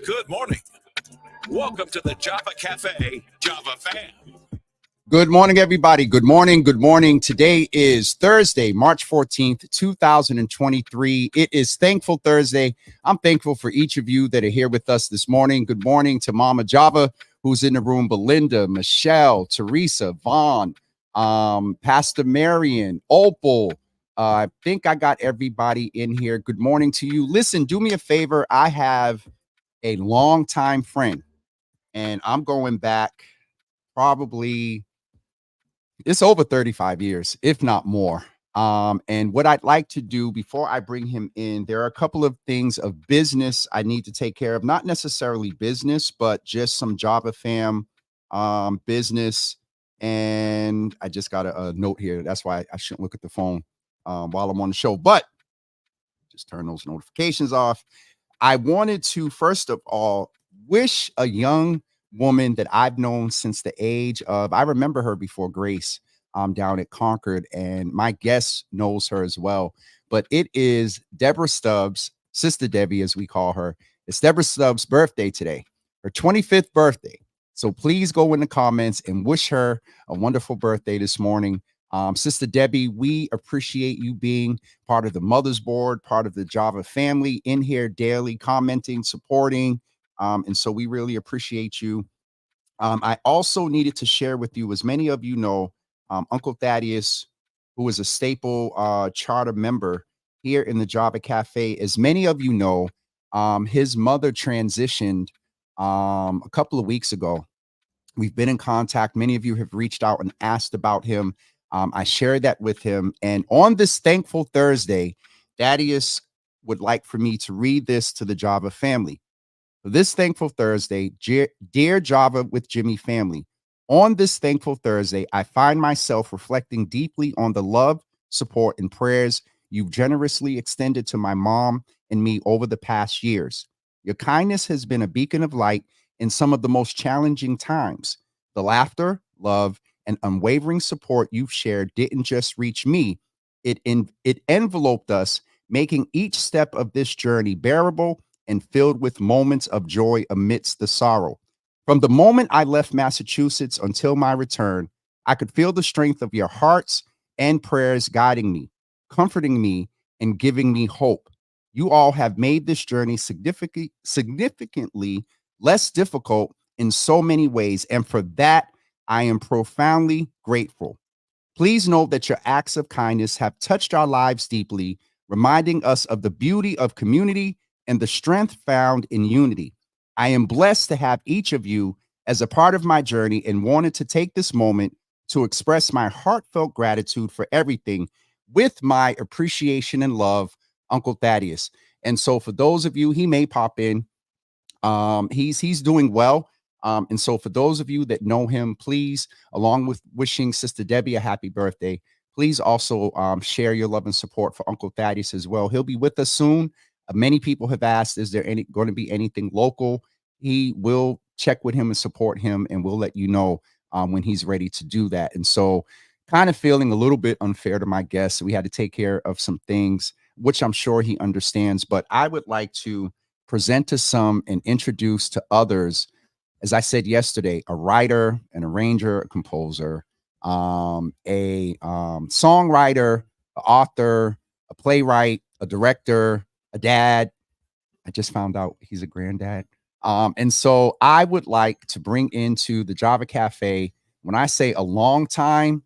Good morning. Welcome to the Java Cafe, Java fam. Good morning, everybody. Good morning. Good morning. Today is Thursday, March 14th, 2023. It is Thankful Thursday. I'm thankful for each of you that are here with us this morning. Good morning to Mama Java, who's in the room, Belinda, Michelle, Teresa, Vaughn, Pastor Marion, Opal. I think I got everybody in here. Good morning to you. Listen, do me a favor. I have a longtime friend, and I'm going back probably, it's over 35 years, if not more. And what I'd like to do before I bring him in, there are a couple of things of business I need to take care of, not necessarily business, but just some Java fam business. And I just got a note here. That's why I shouldn't look at the phone while I'm on the show, but just turn those notifications off. I wanted to, first of all, wish a young woman that I've known since the age of, I remember her before Grace down at Concord, and my guest knows her as well. But it is Deborah Stubbs, Sister Debbie, as we call her. It's Deborah Stubbs' birthday today, her 25th birthday. So please go in the comments and wish her a wonderful birthday this morning. Sister Debbie, we appreciate you being part of the Mother's Board, part of the Java family, in here daily, commenting, supporting. And so we really appreciate you. I also needed to share with you, as many of you know, Uncle Thaddeus, who is a staple charter member here in the Java Cafe. As many of you know, his mother transitioned a couple of weeks ago. We've been in contact. Many of you have reached out and asked about him. I shared that with him. And on this Thankful Thursday, Thaddeus would like for me to read this to the Java family. This Thankful Thursday, dear Java with Jimmy family, on this Thankful Thursday, I find myself reflecting deeply on the love, support, and prayers you've generously extended to my mom and me over the past years. Your kindness has been a beacon of light in some of the most challenging times. The laughter, love, and unwavering support you've shared didn't just reach me. It enveloped us, making each step of this journey bearable and filled with moments of joy amidst the sorrow. From the moment I left Massachusetts until my return, I could feel the strength of your hearts and prayers guiding me, comforting me, and giving me hope. You all have made this journey significantly less difficult in so many ways, and for that, I am profoundly grateful. Please know that your acts of kindness have touched our lives deeply, reminding us of the beauty of community and the strength found in unity. I am blessed to have each of you as a part of my journey and wanted to take this moment to express my heartfelt gratitude for everything with my appreciation and love, Uncle Thaddeus. And so for those of you, he may pop in. He's doing well. And so for those of you that know him, please, along with wishing Sister Debbie a happy birthday, please also share your love and support for Uncle Thaddeus as well. He'll be with us soon. Many people have asked, is there going to be anything local? He will check with him and support him, and we'll let you know when he's ready to do that. And so kind of feeling a little bit unfair to my guest. We had to take care of some things, which I'm sure he understands. But I would like to present to some and introduce to others, as I said yesterday, a writer, an arranger, a composer, a songwriter, an author, a playwright, a director, a dad. I just found out he's a granddad. And so I would like to bring into the Java Cafe, when I say a long time,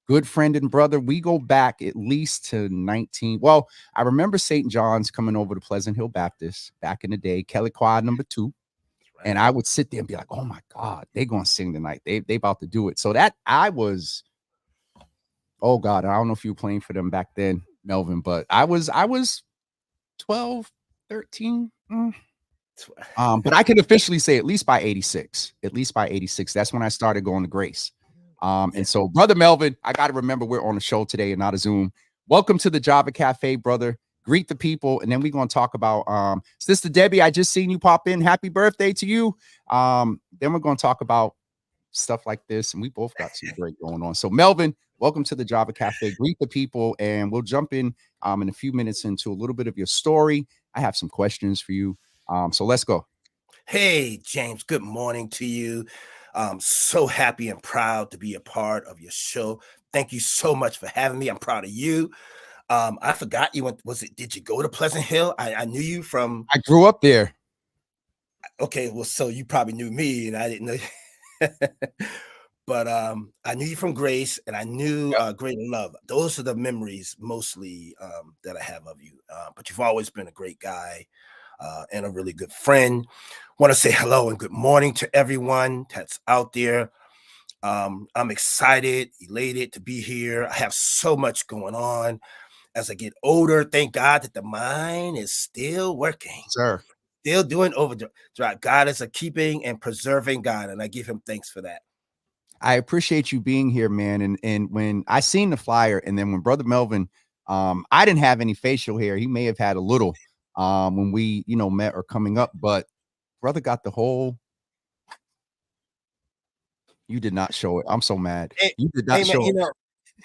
good friend and brother, we go back at least to 19. Well, I remember St. John's coming over to Pleasant Hill Baptist back in the day, Kelly Quad #2. Right. And I would sit there and be like, oh my God, they're gonna sing tonight. They about to do it. So that I was, oh God, I don't know if you were playing for them back then, Melvin, but I was 12, 13. But I can officially say at least by 86. At least by 86. That's when I started going to Grace. And so, brother Melvin, I got to remember we're on a show today and not a Zoom. Welcome to the Java Cafe, brother. Greet the people, and then we're going to talk about Sister Debbie. I just seen you pop in. Happy birthday to you. Then we're going to talk about stuff like this, and we both got some great going on. So, Melvin, welcome to the Java Cafe. Greet the people, and we'll jump in a few minutes into a little bit of your story. I have some questions for you. So let's go. Hey, James, good morning to you. I'm so happy and proud to be a part of your show. Thank you so much for having me. I'm proud of you. I forgot you went, did you go to Pleasant Hill? I knew you from. I grew up there. Okay, well, so you probably knew me and I didn't know. But I knew you from Grace and I knew Great Love. Those are the memories mostly that I have of you. But you've always been a great guy. And a really good friend. Want to say hello and good morning to everyone that's out there. I'm excited, elated to be here. I have so much going on as I get older. Thank God that the mind is still working, Sir. Still doing overdrive. God is a keeping and preserving God, and I give him thanks for that. I appreciate you being here, man. And when I seen the flyer, and then when Brother Melvin, I didn't have any facial hair. He may have had a little when we, met or coming up, but brother got the whole. You did not show it. I'm so mad. You did not show it.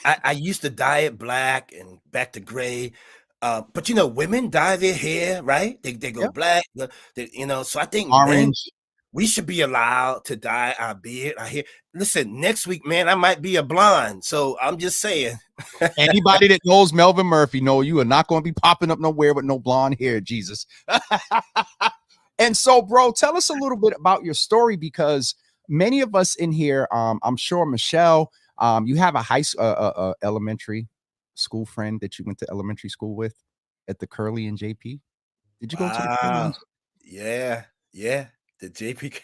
I used to dye it black and back to gray. But women dye their hair, right? They go black, so I think Orange. We should be allowed to dye our beard. Listen, next week, man, I might be a blonde. So I'm just saying. Anybody that knows Melvin Murphy, know you are not going to be popping up nowhere with no blonde hair, Jesus. And so, bro, tell us a little bit about your story, because many of us in here, I'm sure Michelle, you have a elementary school friend that you went to elementary school with at the Curly and JP. Did you go to the Curly? Yeah. The JP.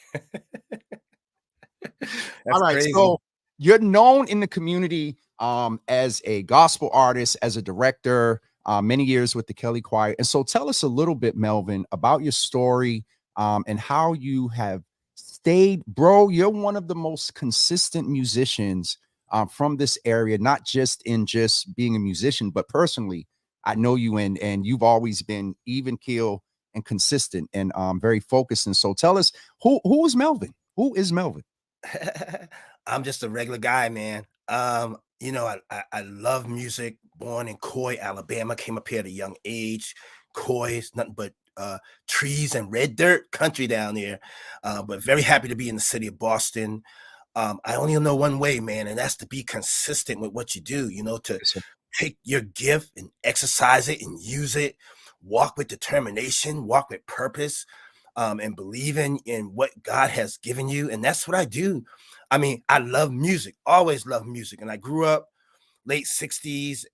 All right, crazy. so you're known in the community as a gospel artist, as a director, many years with the Kelly Choir. And so tell us a little bit, Melvin, about your story and how you have stayed. Bro, you're one of the most consistent musicians from this area, not just in just being a musician, but personally, I know you and you've always been even keel and consistent and very focused. And so tell us, who is Melvin? Who is Melvin? I'm just a regular guy, man. I love music. Born in Coy, Alabama, came up here at a young age. Coy is nothing but trees and red dirt country down there. But very happy to be in the city of Boston. I only know one way, man, and that's to be consistent with what you do, to take your gift and exercise it and use it, walk with determination, walk with purpose, and believing in what God has given you. And that's what I do. I mean, I love music, always loved music. And I grew up late 60s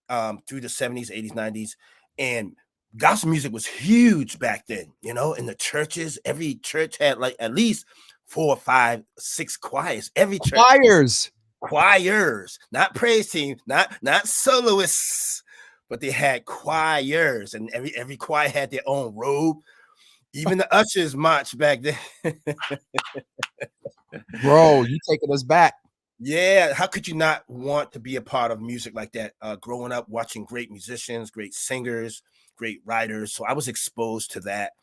through the 70s, 80s, 90s. And gospel music was huge back then, in the churches. Every church had like at least 4, 5, 6 choirs. Every church. Choirs, not praise team, not soloists, but they had choirs, and every choir had their own robe. Even the ushers marched back then. Bro, you taking us back. Yeah, how could you not want to be a part of music like that? Growing up, watching great musicians, great singers, great writers. So I was exposed to that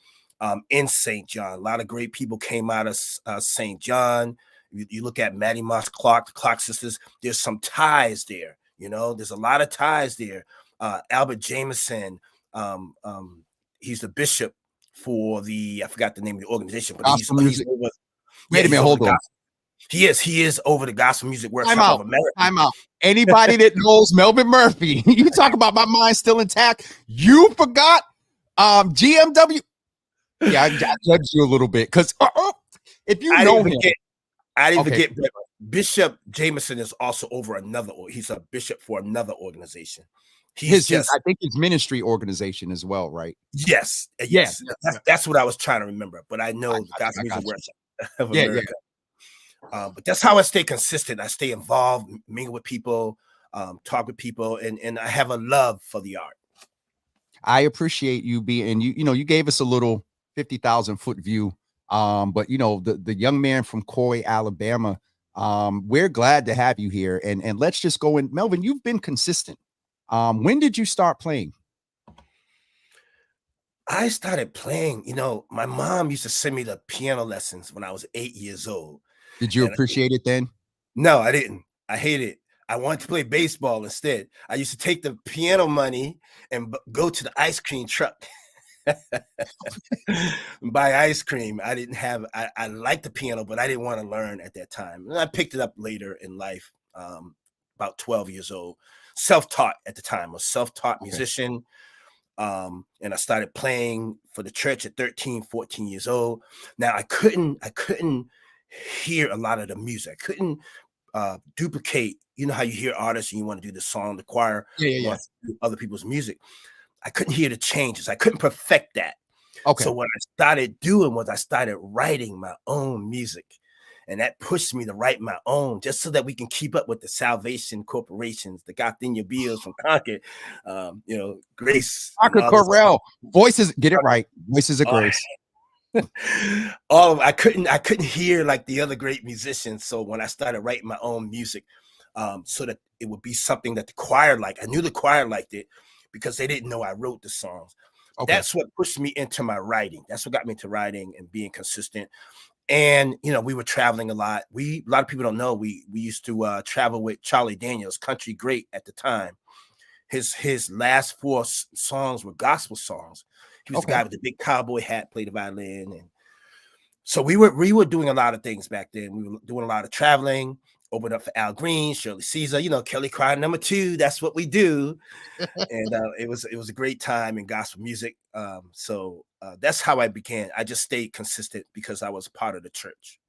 in St. John. A lot of great people came out of St. John You look at Maddie Moss Clark, the Clark sisters, there's some ties there. There's a lot of ties there. Albert Jameson, he's the bishop for I forgot the name of the organization, but Gospel music. he's over. Wait a minute, hold on. He is over the Gospel Music Workshop of America. I'm out. Anybody that knows Melvin Murphy, you talk about my mind still intact. You forgot GMW. Yeah, I judged you a little bit because if you know him, I didn't forget. Bishop Jameson is also over another. He's a bishop for another organization. I think his ministry organization as well, right? Yes. That's what I was trying to remember. But I know the Gospel Music Workshop of America. But that's how I stay consistent. I stay involved, mingle with people, talk with people, and I have a love for the art. I appreciate you being, you gave us a little 50,000 foot view. But the young man from Coy, Alabama, we're glad to have you here. And let's just go in. Melvin, you've been consistent. When did you start playing? I started playing, my mom used to send me the piano lessons when I was 8 years old. Did you appreciate it then? No, I didn't. I hated it. I wanted to play baseball instead. I used to take the piano money and go to the ice cream truck. Buy ice cream. I liked the piano, but I didn't want to learn at that time. And I picked it up later in life, about 12 years old. Self-taught at the time, a self-taught musician. And I started playing for the church at 13, 14 years old. Now I couldn't hear a lot of the music. I couldn't duplicate. You know how you hear artists and you want to do the song, the choir, other people's music. I couldn't hear the changes. I couldn't perfect that. Okay. So what I started doing was I started writing my own music. And that pushed me to write my own, just so that we can keep up with the Salvation Corporations, the Gardenia Bills from Concord, Grace. Parker Correll. Voices, get it right. Voices of Grace. I couldn't hear like the other great musicians. So when I started writing my own music, so that it would be something that the choir liked. I knew the choir liked it because they didn't know I wrote the songs. Okay. That's what pushed me into my writing. That's what got me into writing and being consistent. And, we were traveling a lot. A lot of people don't know, we used to travel with Charlie Daniels, country great at the time. His last 4 songs were gospel songs. He was the guy with the big cowboy hat, played the violin. And so we were doing a lot of things back then. We were doing a lot of traveling, opened up for Al Green, Shirley Caesar, Kelly Cry #2. That's what we do. And it was a great time in gospel music. So that's how I began. I just stayed consistent because I was part of the church.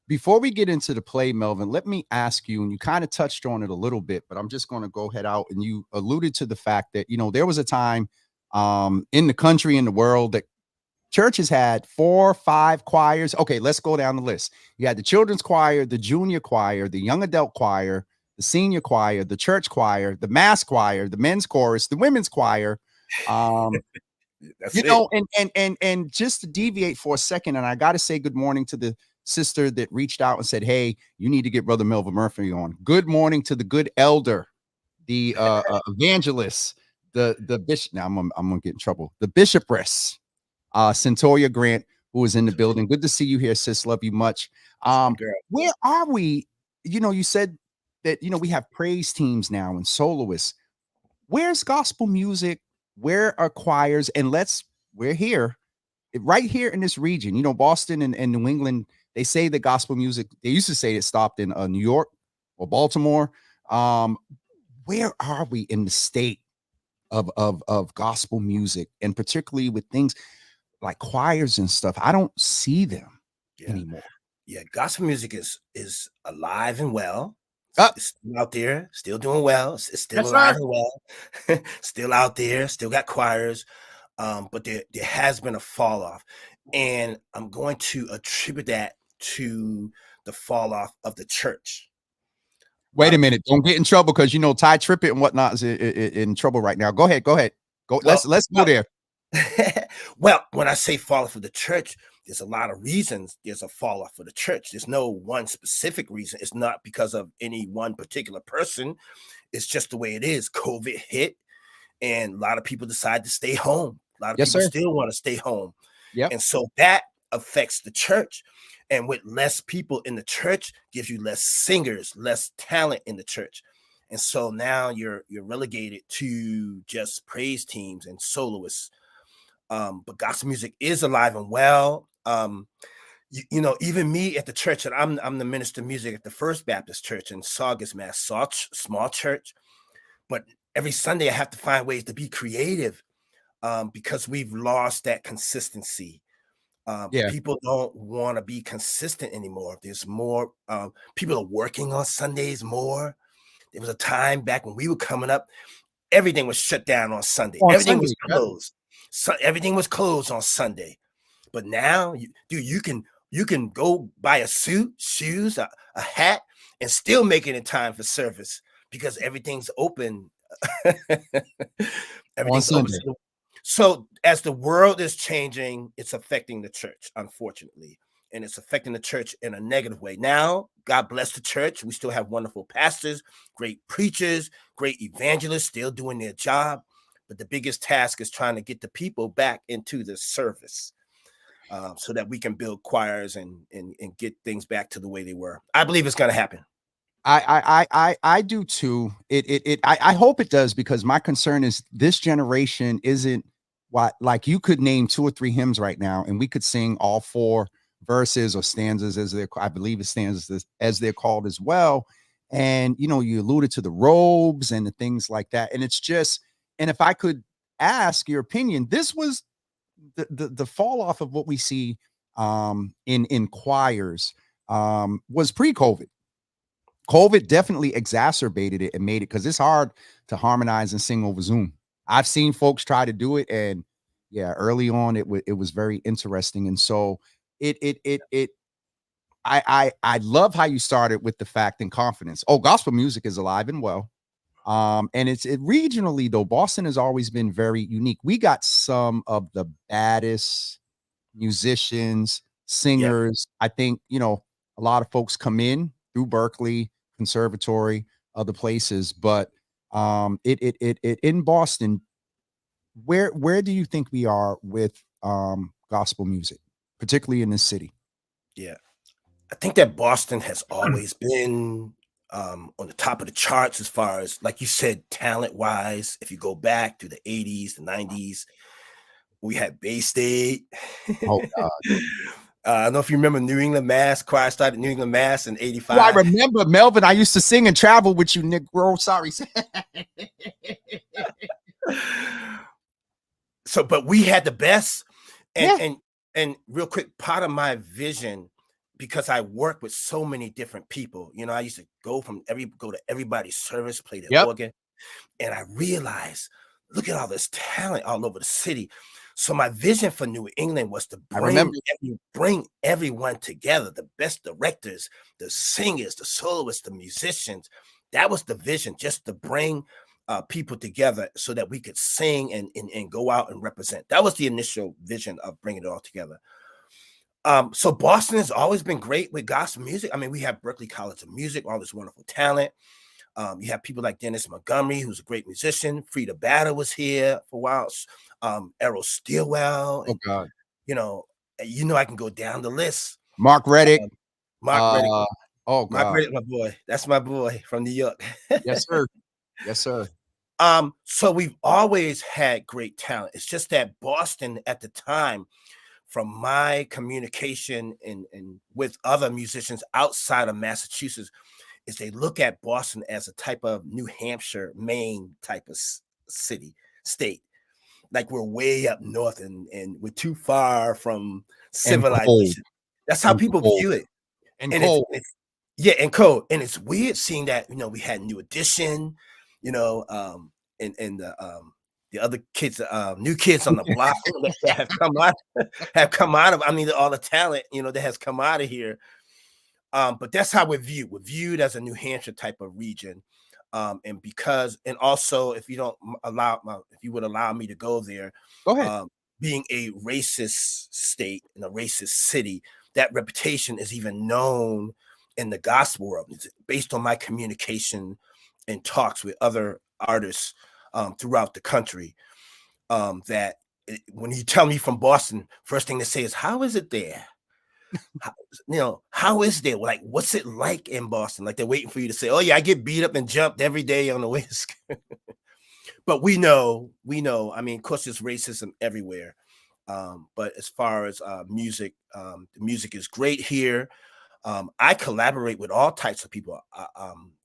Before we get into the play, Melvin, let me ask you, and you kind of touched on it a little bit, but I'm just going to go head out. And you alluded to the fact that, there was a time in the country, in the world, that churches had 4 or 5 choirs. Okay, let's go down the list. You had the children's choir, the junior choir, the young adult choir, the senior choir, the church choir, the mass choir, the men's chorus, the women's choir. And just to deviate for a second, and I got to say good morning to the sister that reached out and said, hey, you need to get Brother Melvin Murphy on. Good morning to the good elder, the evangelist, the bishop. Now I'm gonna get in trouble. The bishopess, Centoria Grant, who is in the building. Good to see you here, sis. Love you much. Where are we? You said that we have praise teams now and soloists. Where's gospel music? Where are choirs? And we're here, right here in this region. Boston and New England, they say the gospel music, they used to say it stopped in New York or Baltimore. Where are we in the state of gospel music, and particularly with things like choirs and stuff? I don't see them anymore. Yeah, gospel music is alive and well. It's still out there, still doing well. It's still alive and well. Still out there, still got choirs. But there has been a fall off. And I'm going to attribute that to the fall off of the church. Wait a minute. Don't get in trouble, because Ty Trippett and whatnot is in trouble right now. Go ahead. Go. Let's go there. Well, when I say fall off of the church, there's a lot of reasons there's a fall off of the church. There's no one specific reason. It's not because of any one particular person. It's just the way it is. COVID hit, and a lot of people decide to stay home. A lot of people still want to stay home. Yeah. And so that affects the church. And with less people in the church gives you less singers, less talent in the church. And so now you're relegated to just praise teams and soloists. But gospel music is alive and well. You know, even me at the church, and I'm the minister of music at the First Baptist Church in Saugus, Mass, small church. But every Sunday I have to find ways to be creative because we've lost that consistency. Yeah. People don't want to be consistent anymore. There's more people are working on Sundays more. There was a time back when we were coming up, everything was shut down on Sunday. On Everything Sunday, was yeah. closed. So everything was closed on Sunday. But now, you can go buy a suit, shoes, a hat, and still make it in time for service because everything's open. On Everything's open. Sunday. So as the world is changing, it's affecting the church, unfortunately. And it's affecting the church in a negative way. Now, God bless the church. We still have wonderful pastors, great preachers, great evangelists still doing their job. But the biggest task is trying to get the people back into the service so that we can build choirs and get things back to the way they were. I believe it's going to happen. I do too. I hope it does, because my concern is this generation isn't what, like, you could name 2 or 3 hymns right now and we could sing all 4 verses or stanzas, as I believe it's stanzas as they're called as well. And, you know, you alluded to the robes and the things like that. And it's just, and if I could ask your opinion, this was the fall off of what we see in choirs was pre-COVID. COVID definitely exacerbated it and made it, because it's hard to harmonize and sing over Zoom. I've seen folks try to do it, and yeah, early on it was very interesting. And so I love how you started with the fact and confidence. Oh, gospel music is alive and well. And it regionally though, Boston has always been very unique. We got some of the baddest musicians, singers. Yep. I think, you know, a lot of folks come in through Berkeley Conservatory, other places, but it in Boston, where do you think we are with gospel music, particularly in this city? Yeah, I think that Boston has always been on the top of the charts as far as, like you said, talent wise. If you go back to the 80s, the 90s, we had Bay State. Oh God. I don't know if you remember New England Mass. Choir started New England Mass in '85. Oh, I remember, Melvin. I used to sing and travel with you, Negro. Sorry. So, but we had the best. And real quick, part of my vision, because I work with so many different people, you know, I used to go to everybody's service, play the organ, and I realized, look at all this talent all over the city. So my vision for New England was to bring everyone together, the best directors, the singers, the soloists, the musicians. That was the vision, just to bring people together so that we could sing and go out and represent. That was the initial vision of bringing it all together. So Boston has always been great with gospel music. I mean, we have Berklee College of Music, all this wonderful talent. You have people like Dennis Montgomery, who's a great musician. Frida Batter was here for a while. Errol Stilwell. Oh God. You know, I can go down the list. Mark Reddick. Reddick. Oh God. Mark Reddick, my boy. That's my boy from New York. Yes, sir. Yes, sir. So we've always had great talent. It's just that Boston at the time, from my communication and with other musicians outside of Massachusetts, is they look at Boston as a type of New Hampshire, Maine type of state. Like we're way up north and we're too far from civilization. That's how people view it. And cold. And cold. And it's weird seeing that, you know, we had New Edition, you know, and the other kids, new kids on the block that have come out of, I mean, all the talent, you know, that has come out of here. But that's how we're viewed. We're viewed as a New Hampshire type of region. And also, if you would allow me to go there, go ahead. Being a racist state and a racist city, that reputation is even known in the gospel world. It's based on my communication and talks with other artists throughout the country. When you tell me from Boston, first thing they say is, "How is it there?" How is there? Like, what's it like in Boston? Like, they're waiting for you to say, "Oh yeah, I get beat up and jumped every day on the West." But we know. I mean, of course, there's racism everywhere. But as far as music, the music is great here. I collaborate with all types of people.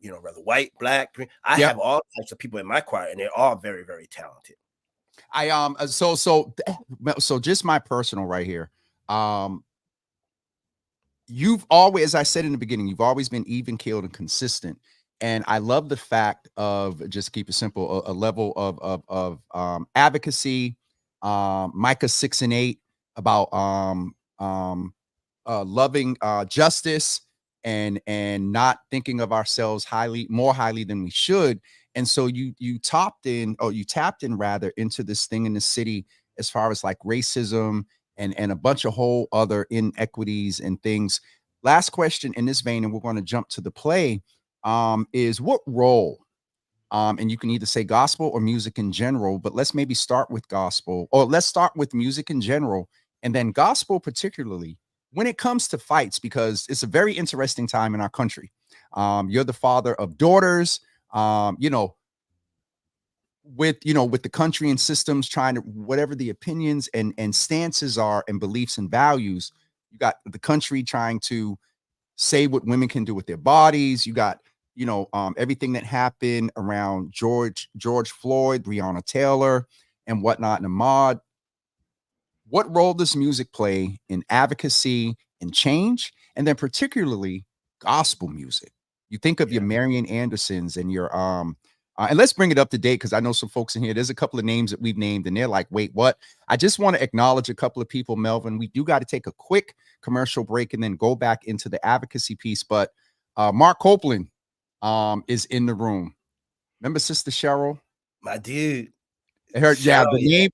Whether white, black, green. I Yep. have all types of people in my choir, and they're all very, very talented. So just my personal right here. You've always, as I said in the beginning, you've always been even keeled and consistent. And I love the fact of, just keep it simple, a level of advocacy. Micah 6 and 8 about loving justice and not thinking of ourselves more highly than we should. And so you tapped in rather into this thing in the city as far as like racism and a bunch of whole other inequities and things. Last question in this vein, and we're going to jump to the play, is what role, and you can either say gospel or music in general, but let's maybe start with gospel, or let's start with music in general, and then gospel particularly when it comes to fights, because it's a very interesting time in our country. You're the father of daughters, with the country and systems trying to, whatever the opinions and stances are and beliefs and values, you got the country trying to say what women can do with their bodies. You got everything that happened around George Floyd, Breonna Taylor, and whatnot, and Ahmaud. What role does music play in advocacy and change, and then particularly gospel music? You think of your Marian Andersons and your and let's bring it up to date, because I know some folks in here, there's a couple of names that we've named and they're like, wait, what? I just want to acknowledge a couple of people, Melvin. We do got to take a quick commercial break and then go back into the advocacy piece. But Mark Copeland is in the room. Remember Sister Cheryl? My dude. The name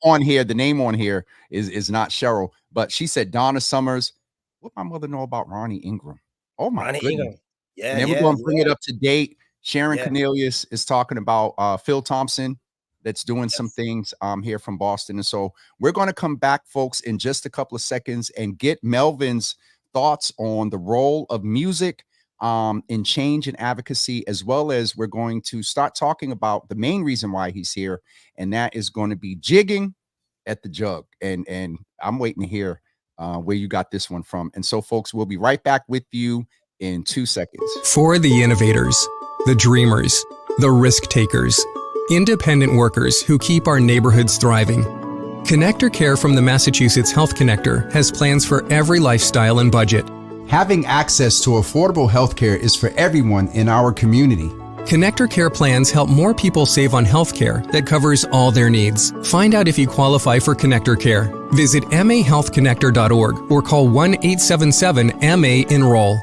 on here is not Cheryl, but she said Donna Summers. What my mother know about Ronnie Ingram? Oh my goodness. Ingram. Yeah, and then we're going to bring it up to date. Sharon Cornelius is talking about Phil Thompson, that's doing some things here from Boston. And so we're going to come back, folks, in just a couple of seconds and get Melvin's thoughts on the role of music in change and advocacy, as well as we're going to start talking about the main reason why he's here, and that is going to be jigging at the jug. And I'm waiting to hear where you got this one from. And so, folks, we'll be right back with you in 2 seconds. For the innovators, the dreamers, the risk takers, independent workers who keep our neighborhoods thriving, Connector Care from the Massachusetts Health Connector has plans for every lifestyle and budget. Having access to affordable healthcare is for everyone in our community. Connector Care plans help more people save on healthcare that covers all their needs. Find out if you qualify for Connector Care. Visit mahealthconnector.org or call 1-877-MA-ENROLL.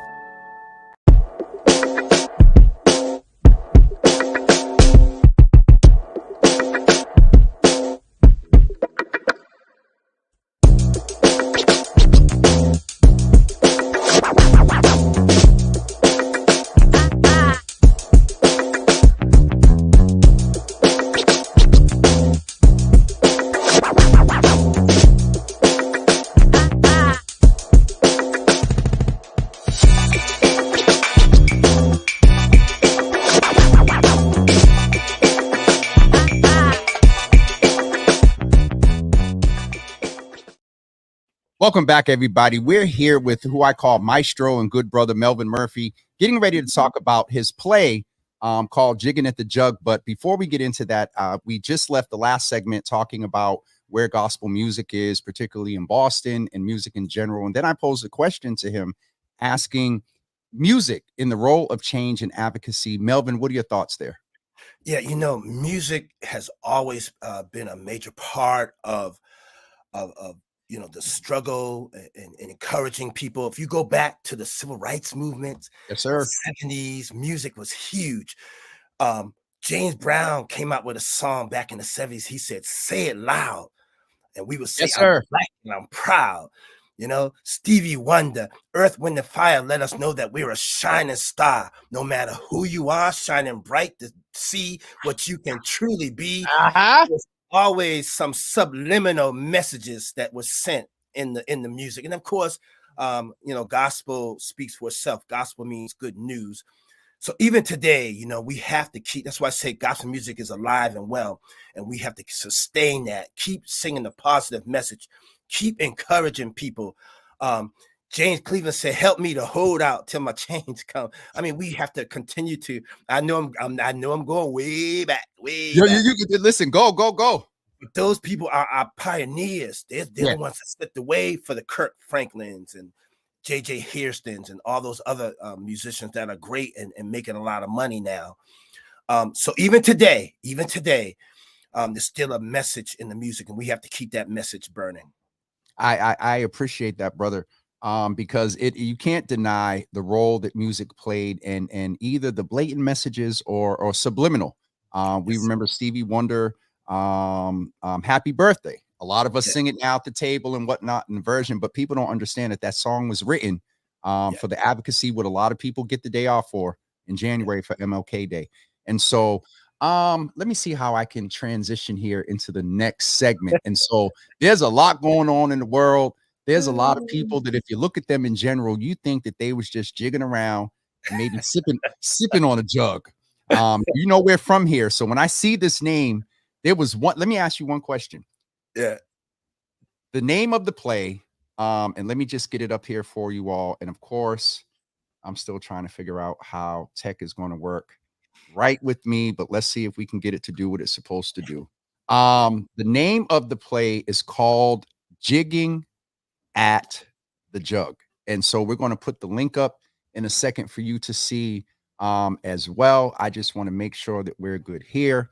Welcome back, everybody. We're here with who I call Maestro and good brother Melvin Murphy, getting ready to talk about his play called Jigging at the Jug. But before we get into that, we just left the last segment talking about where gospel music is, particularly in Boston, and music in general. And then I posed a question to him asking music in the role of change and advocacy. Melvin, what are your thoughts there? Yeah, music has always been a major part of the struggle and encouraging people. If you go back to the civil rights movement, yes, sir, 70s, music was huge. James Brown came out with a song back in the 70s. He said, "Say it loud." And we would say, yes, sir, "I'm black and I'm proud." Stevie Wonder, Earth, Wind, and Fire let us know that we're a shining star. No matter who you are, shining bright to see what you can truly be. There's always some subliminal messages that were sent in the music. And of course, You know, gospel speaks for itself. Gospel means good news. So even today, you know, we have to keep, that's why I say gospel music is alive and well, and we have to sustain that, keep singing the positive message, keep encouraging people. James Cleveland said, help me to hold out till my change come. I mean, we have to continue to, I know I'm going way back, way Yo, back. you listen, go. But those people are pioneers. They're the ones that set the way for the Kirk Franklins and J.J. Hairston's and all those other musicians that are great and making a lot of money now. So even today, there's still a message in the music, and we have to keep that message burning. I appreciate that, brother. Because you can't deny the role that music played in either the blatant messages or subliminal. We remember Stevie Wonder, Happy Birthday. A lot of us sing it now at the table and whatnot in the version, but people don't understand that song was written for the advocacy, what a lot of people get the day off for in January for MLK Day. And so let me see how I can transition here into the next segment. And so there's a lot going on in the world. There's a lot of people that if you look at them in general, you think that they was just jigging around and maybe sipping on a jug. You know, we're from here. So when I see this name, there was one. Let me ask you one question. Yeah. The name of the play, and let me just get it up here for you all. And of course, I'm still trying to figure out how tech is going to work right with me, but let's see if we can get it to do what it's supposed to do. The name of the play is called Jigging at the Jug. And so we're going to put the link up in a second for you to see as well. I just want to make sure that we're good here.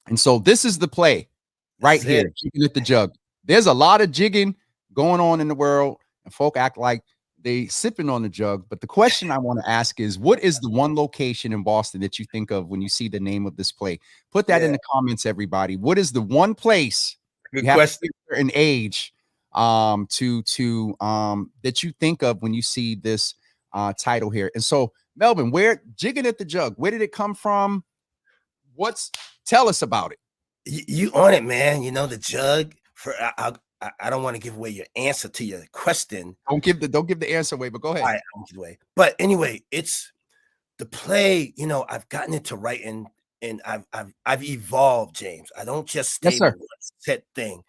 And so this is the play right here, Jigging at the Jug. There's a lot of jigging going on in the world, and folk act like they sipping on the jug. But the question I want to ask is, what is the one location in Boston that you think of when you see the name of this play? Put that in the comments, everybody. What is the one place Good question. an age that you think of when you see this title here? And so, Melvin, where Jigging at the Jug, where did it come from? Tell us about it. You on it, man. You know, the jug. I don't want to give away your answer to your question. Don't give the answer away, but go ahead. I don't give away. But anyway, it's the play. You know, I've gotten into writing, and I've evolved, James. I don't just stay with one set thing.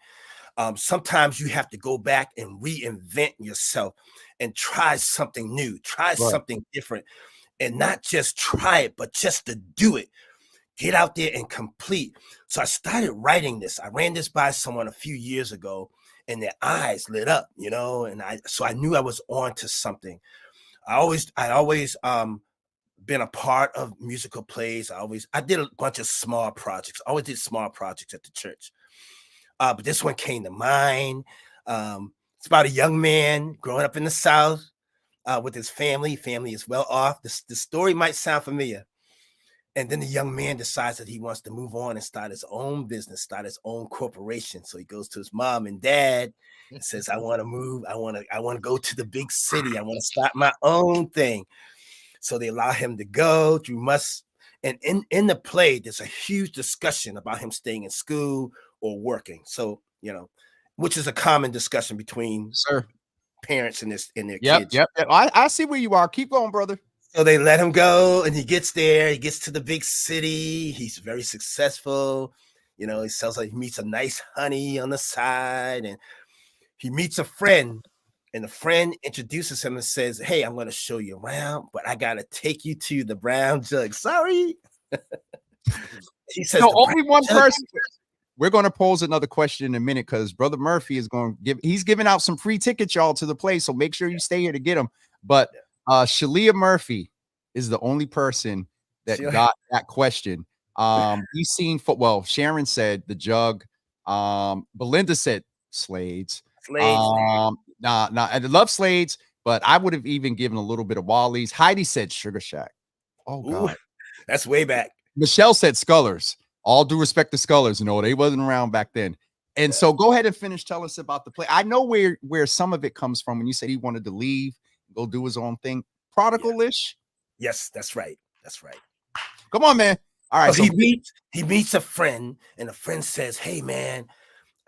Sometimes you have to go back and reinvent yourself and try something new, try something different, and not just try it, but just to do it. Get out there and complete. So I started writing this. I ran this by someone a few years ago, and their eyes lit up, you know, and so I knew I was on to something. I'd always been a part of musical plays. I did a bunch of small projects. I always did small projects at the church. But this one came to mind. It's about a young man growing up in the South with his family. Family is well off. The story might sound familiar. And then the young man decides that he wants to move on and start his own business, start his own corporation. So he goes to his mom and dad and says, I want to move. I want to go to the big city. I want to start my own thing. So they allow him to go. And in the play, there's a huge discussion about him staying in school or working. So, you know, which is a common discussion between parents and their kids. Yep. I see where you are. Keep going, brother. So they let him go, and he gets there. He gets to the big city. He's very successful. You know, he meets a nice honey on the side, and he meets a friend. And the friend introduces him and says, "Hey, I'm going to show you around, but I got to take you to the brown jug." Sorry. He says, "No, only one person." We're going to pose another question in a minute because Brother Murphy is he's giving out some free tickets, y'all, to the play. So make sure you stay here to get them. But Shirley Murphy is the only person that got that question. We've seen Sharon said the jug. Belinda said Slades. I love Slades, but I would have even given a little bit of Wally's. Heidi said Sugar Shack. Oh God, that's way back. Michelle said Scullers. All due respect to Scullers, you know, they wasn't around back then. And so go ahead and finish. Tell us about the play. I know where some of it comes from when you said he wanted to leave, go do his own thing. Prodigal-ish? Yes, that's right. That's right. Come on, man. All right. So he meets a friend, and the friend says, "Hey, man,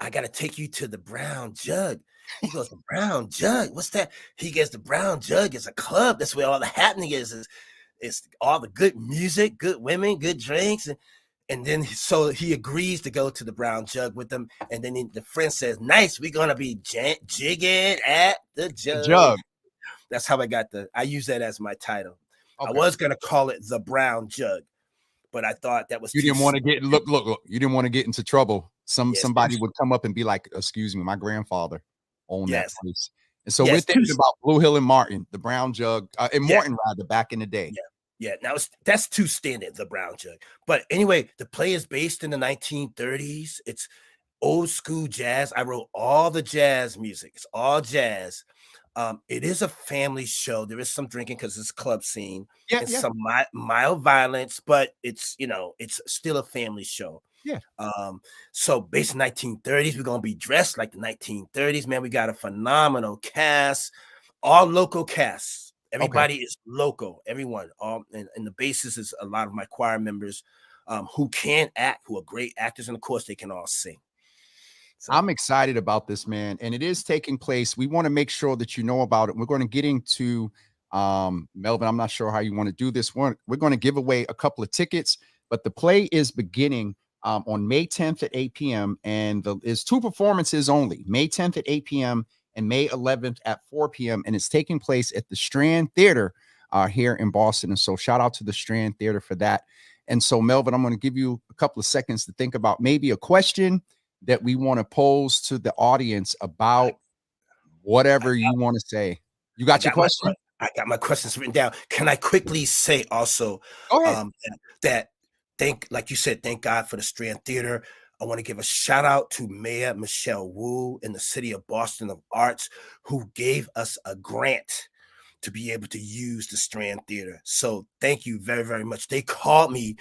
I got to take you to the Brown Jug. He goes, the Brown Jug? What's that? He gets the Brown Jug. It's a club. That's where all the happening is. It's all the good music, good women, good drinks. And then so he agrees to go to the Brown Jug with them. And then the friend says, nice, we're going to be jigging at the The jug. jug. That's how I use that as my title. Okay. I was going to call it the Brown Jug, but I thought that was You didn't want to get look. You didn't want to get into trouble. Somebody would come up and be like, excuse me, my grandfather owned that place. And so we're thinking about Blue Hill and Martin, the Brown Jug, and Morton rather back in the day. Yeah. Now that's too standard, the Brown Jug. But anyway, the play is based in the 1930s. It's old school jazz. I wrote all the jazz music. It's all jazz. It is a family show. There is some drinking because it's a club scene. Some mild violence, but it's still a family show. Yeah. So based in 1930s, we're gonna be dressed like the 1930s. Man, we got a phenomenal cast, all local casts. Everybody is local. Everyone. And the basis is a lot of my choir members who can act, who are great actors, and of course they can all sing. So I'm excited about this, man. And it is taking place. We want to make sure that you know about it. We're going to get into Melvin. I'm not sure how you want to do this. We're going to give away a couple of tickets, but the play is beginning on May 10th at 8 p.m. And there's 2 performances only, May 10th at 8 p.m. and May 11th at 4 p.m. And it's taking place at the Strand Theater here in Boston. And so shout out to the Strand Theater for that. And so, Melvin, I'm going to give you a couple of seconds to think about maybe a question that we want to pose to the audience about whatever you want to say. You got your question? I got my questions written down. Can I quickly say also that like you said, thank God for the Strand Theater. I want to give a shout out to Mayor Michelle Wu in the city of Boston of Arts, who gave us a grant to be able to use the Strand Theater. So thank you very, very much. They called me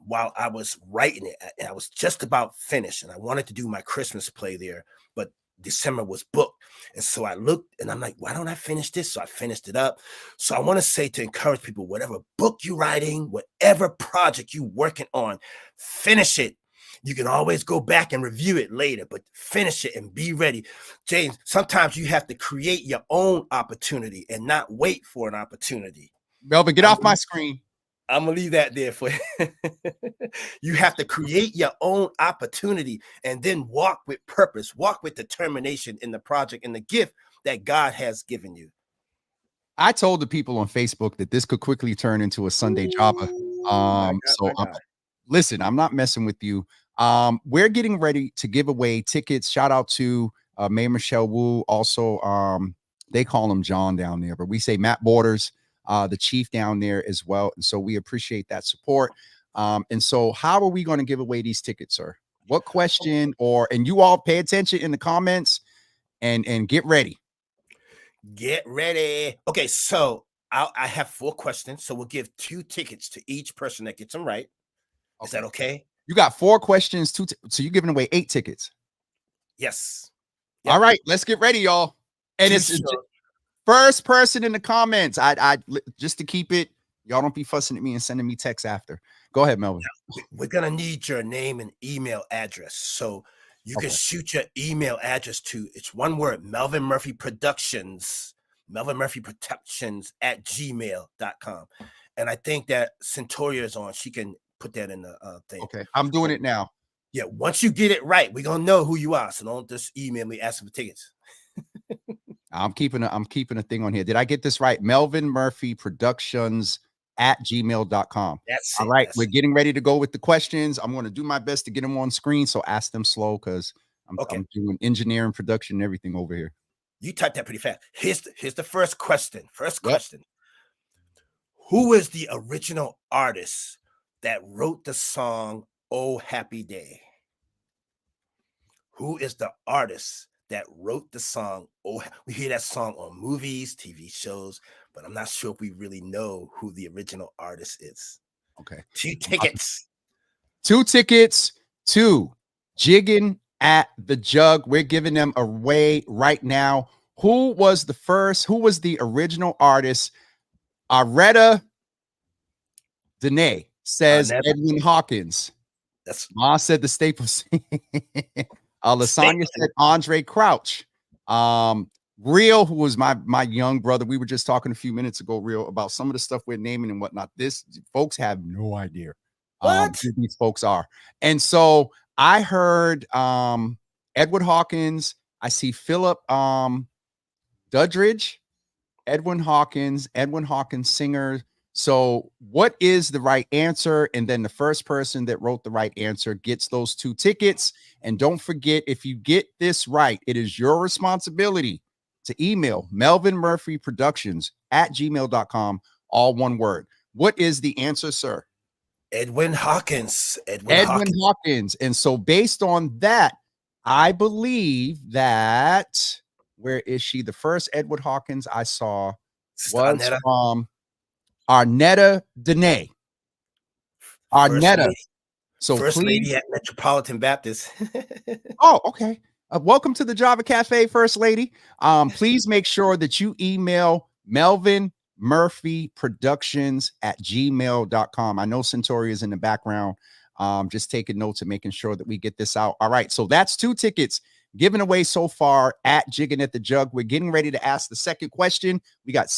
while I was writing it, and I was just about finished, and I wanted to do my Christmas play there, but December was booked. And so I looked and I'm like, why don't I finish this? So I finished it up. So I want to say, to encourage people, whatever book you're writing, whatever project you're working on, finish it. You can always go back and review it later, but finish it and be ready. James, sometimes you have to create your own opportunity and not wait for an opportunity. Melvin, get off my screen. I'm gonna leave that there for you. You have to create your own opportunity and then walk with purpose, walk with determination in the project and the gift that God has given you. I told the people on Facebook that this could quickly turn into a Sunday Java. Listen, I'm not messing with you. We're getting ready to give away tickets. Shout out to Mayor Michelle Wu. Also, they call him John down there, but we say Matt Borders, the chief down there as well. And so we appreciate that support. And so how are we going to give away these tickets, sir? What question and you all pay attention in the comments and get ready. Get ready. Okay, so I have 4 questions. So we'll give 2 tickets to each person that gets them right. Is that okay? You got 4 questions, so you're giving away 8 tickets. Yes. Yep. All right, let's get ready, y'all. And it's first person in the comments. I just to keep it, y'all don't be fussing at me and sending me texts after. Go ahead, Melvin. We're gonna need your name and email address. So you can shoot your email address to, it's one word, Melvin Murphy Productions, @gmail.com. And I think that Centoria is on. She can put that in the thing. Okay, I'm doing it now. Yeah, once you get it right, we're gonna know who you are. So don't just email me asking for tickets. I'm keeping a thing on here. Did I get this right? Melvin Murphy Productions @gmail.com. That's all right. We're getting ready to go with the questions. I'm going to do my best to get them on screen. So ask them slow because I'm doing engineering, production, and everything over here. You typed that pretty fast. Here's the first question. Question. Who is the original artist that wrote the song "Oh Happy Day"? Who is the artist that wrote the song? Oh, we hear that song on movies, TV shows, but I'm not sure if we really know who the original artist is. Okay. 2 tickets. 2 tickets to Jigging at the Jug. We're giving them away right now. Who was the original artist? Aretta Dene says Edwin Hawkins. That's Ma said the Staples. Lasagna said Andre Crouch. Real, who was my young brother. We were just talking a few minutes ago, Real, about some of the stuff we're naming and whatnot. This folks have no idea who these folks are. And so I heard Edward Hawkins. I see Philip Dudridge, Edwin Hawkins singer. So what is the right answer? And then the first person that wrote the right answer gets those 2 tickets. And don't forget, if you get this right, it is your responsibility to email Melvin Murphy Productions at gmail.com, all one word. What is the answer, sir? Edwin Hawkins. Edwin Hawkins. And so based on that, I believe that, where is she? The first Edward Hawkins I saw was from Arnetta Dene. Arnetta. So first lady at Metropolitan Baptist. Oh, okay. Welcome to the Java Cafe, First Lady. Please make sure that you email Melvin Murphy Productions at gmail.com. I know Centauri is in the background. Just taking notes and making sure that we get this out. All right. So that's 2 tickets given away so far at Jigging at the Jug. We're getting ready to ask the second question. We got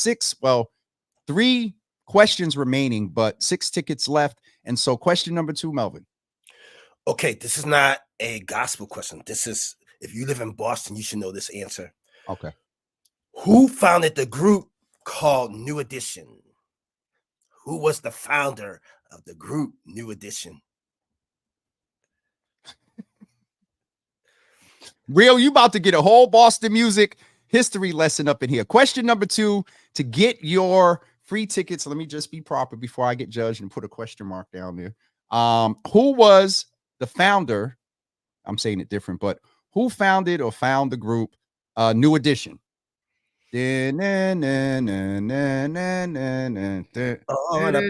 3 questions remaining, but 6 tickets left. And so question number 2, Melvin. Okay. This is not a gospel question. This is, if you live in Boston, you should know this answer. Okay. Who founded the group called New Edition? Who was the founder of the group New Edition? Real, you about to get a whole Boston music history lesson up in here. Question number 2, to get your free tickets. Let me just be proper before I get judged and put a question mark down there. Who was the founder? I'm saying it different, but who founded or found the group New Edition? On a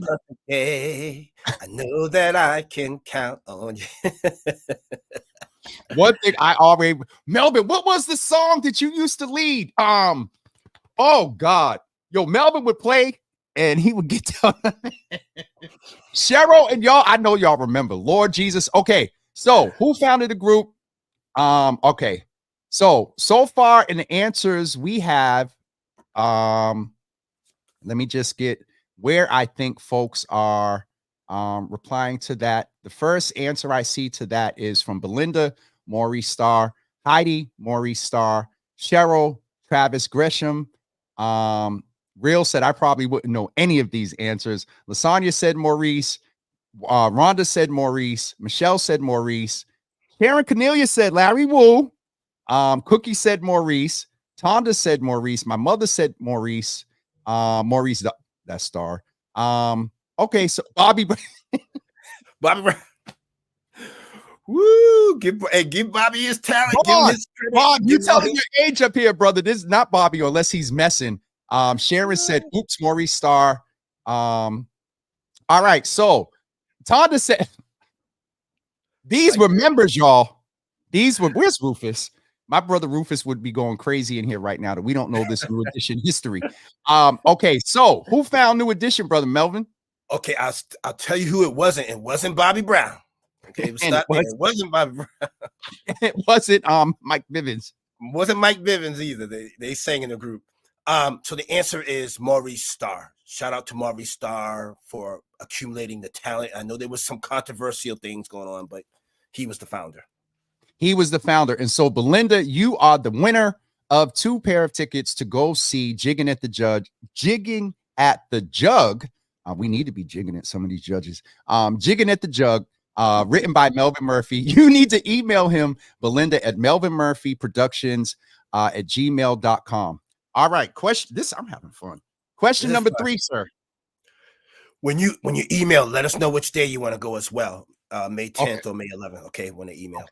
perfect day, I know that I can count on you. One thing I already, Melvin, what was the song that you used to lead? Oh God, yo, Melvin would play and he would get down. Cheryl and y'all, I know y'all remember. Lord Jesus. Okay, so who founded the group? Okay, so far in the answers we have, let me just get where I think folks are replying to that. The first answer I see to that is from Belinda Maurice Starr, Heidi Maurice Starr, Cheryl Travis Gresham. Real said I probably wouldn't know any of these answers. Lasagna said Maurice. Rhonda said Maurice. Michelle said Maurice. Karen Cornelia said Larry Wu. Cookie said Maurice. Tonda said Maurice. My mother said Maurice. Maurice, that star. Okay, so Bobby Brown. Woo! Give Bobby his talent. Give him his credit. Bob, you telling your age up here, brother. This is not Bobby, unless he's messing. Sharon said, oops, Maurice Starr. All right, so Tonda said these were members, y'all. These were, where's Rufus? My brother Rufus would be going crazy in here right now that we don't know this New Edition history. Okay, so who found New Edition, brother Melvin? Okay, I'll tell you who it wasn't. It wasn't Bobby Brown. Okay, it wasn't Bobby Brown. It wasn't Mike Bivens. It wasn't Mike Bivens either. They sang in the group. So the answer is Maurice Starr. Shout out to Maurice Starr for accumulating the talent. I know there was some controversial things going on, but he was the founder. He was the founder. And so, Belinda, you are the winner of 2 pair of tickets to go see Jigging at the Jug. We need to be jigging at some of these judges. Jigging at the Jug, written by Melvin Murphy. You need to email him, Belinda, at melvinmurphyproductions at gmail.com. All right. I'm having fun. Question number 3, sir. When you email, let us know which day you want to go as well. May 10th or May 11th. Okay, when they email.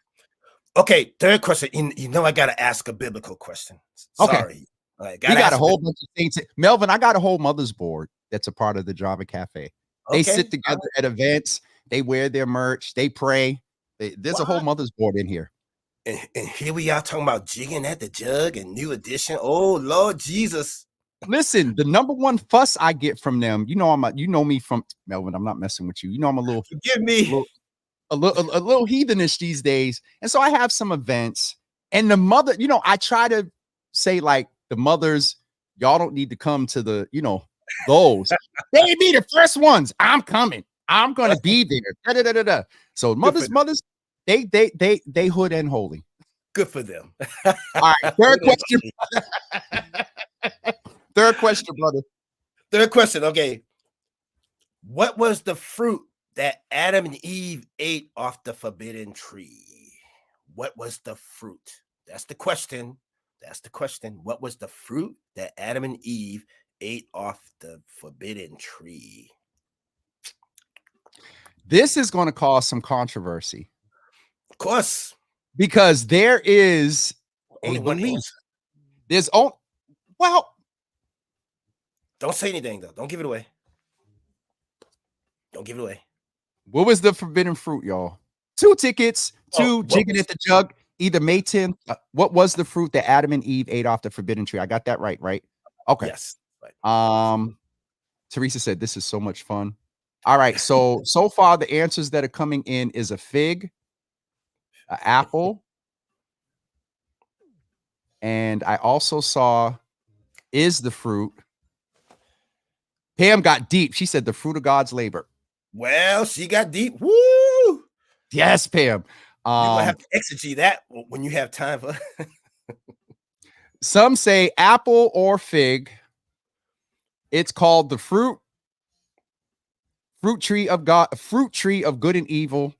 Okay, third question. You know I got to ask a biblical question. Sorry. Okay. We got a whole bunch of things. Melvin, I got a whole mother's board that's a part of the Java Cafe. They sit together at events. They wear their merch. They pray. There's a whole mother's board in here. And here we are talking about Jigging at the Jug and New Edition. Oh, Lord Jesus. Listen, the number one fuss I get from them, you know me from Melvin. I'm not messing with you. You know, I'm a little. Forgive me. a little heathenish these days. And so I have some events, and the mother, you know, I try to say like the mothers, y'all don't need to come to the, you know, those. They be the first ones. I'm coming. I'm gonna be there. Da, da, da, da, da. So mothers, they hood and holy. Good for them. All right, third question. Third question, brother. Third question. Okay. What was the fruit that Adam and Eve ate off the forbidden tree? What was the fruit? That's the question. That's the question. What was the fruit that Adam and Eve ate off the forbidden tree? This is going to cause some controversy. Of course. Because there is Only a one belief. answer. There's well, don't say anything though. Don't give it away. Don't give it away. What was the forbidden fruit, y'all? 2 tickets, 2 jigging at the jug, either May 10th. What was the fruit that Adam and Eve ate off the forbidden tree? I got that right? Okay. Yes. Right. Teresa said this is so much fun. All right. So far the answers that are coming in is a fig, an apple, and I also saw is the fruit. Pam got deep. She said the fruit of God's labor. Well, she got deep. Woo! Yes, Pam. You're gonna have to exegete that when you have time for. Some say apple or fig. It's called the fruit tree of God, fruit tree of good and evil.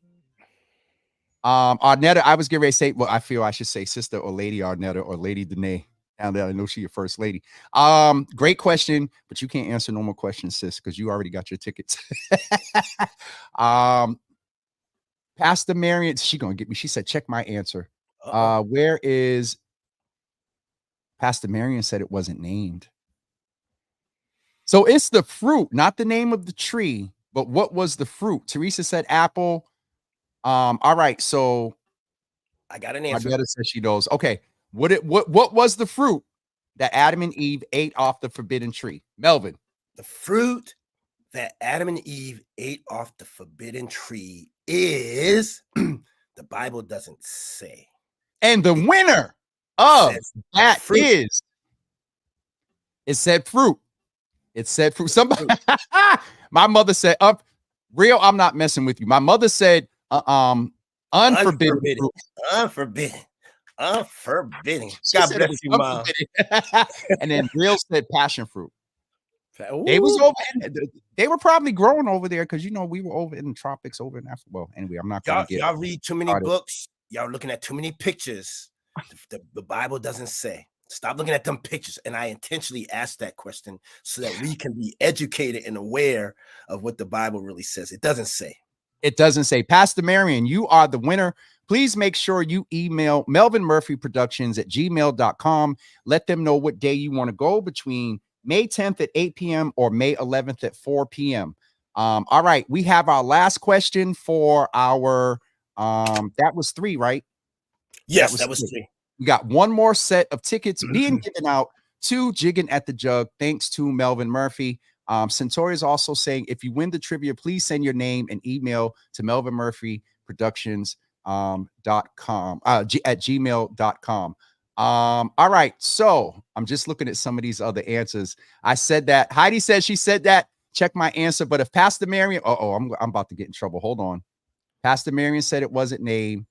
Arnetta, I was getting ready to say, well, I feel I should say sister or lady Arnetta or lady Danae. Now that I know she's your first lady. Great question, but you can't answer no more questions, sis, because you already got your tickets. Pastor Marion, she gonna get me. She said, check my answer. Where is Pastor Marion said it wasn't named. So it's the fruit, not the name of the tree, but what was the fruit? Teresa said apple. All right, so I got an answer. Arnetta says she knows. Okay. What was the fruit that Adam and Eve ate off the forbidden tree? Melvin. The fruit that Adam and Eve ate off the forbidden tree is the Bible doesn't say. And the winner of that is it said fruit. It said fruit. Somebody my mother said real, I'm not messing with you. My mother said unforbidden. Unforbidden. God bless you, Mom. And then real said passion fruit. Ooh. They were probably growing over there because you know we were over in the tropics over in Africa. Well, anyway, I'm not gonna y'all read too many books. Y'all looking at too many pictures. The Bible doesn't say. Stop looking at them pictures. And I intentionally asked that question so that we can be educated and aware of what the Bible really says. It doesn't say. It doesn't say. Pastor Marion, you are the winner. Please make sure you email Melvin Murphy Productions at gmail.com. Let them know what day you want to go between May 10th at 8 p.m. or May 11th at 4 p.m. All right. We have our last question for our, that was 3, right? Yes, that was 3. We got one more set of tickets being given out to Jigging at the Jug. Thanks to Melvin Murphy. Centauri is also saying, if you win the trivia, please send your name and email to Melvin Murphy Productions .com at gmail.com. All right, so I'm just looking at some of these other answers. I said that Heidi says she said that. Check my answer. But if Pastor Marion, I'm about to get in trouble. Hold on. Pastor Marion said it wasn't named.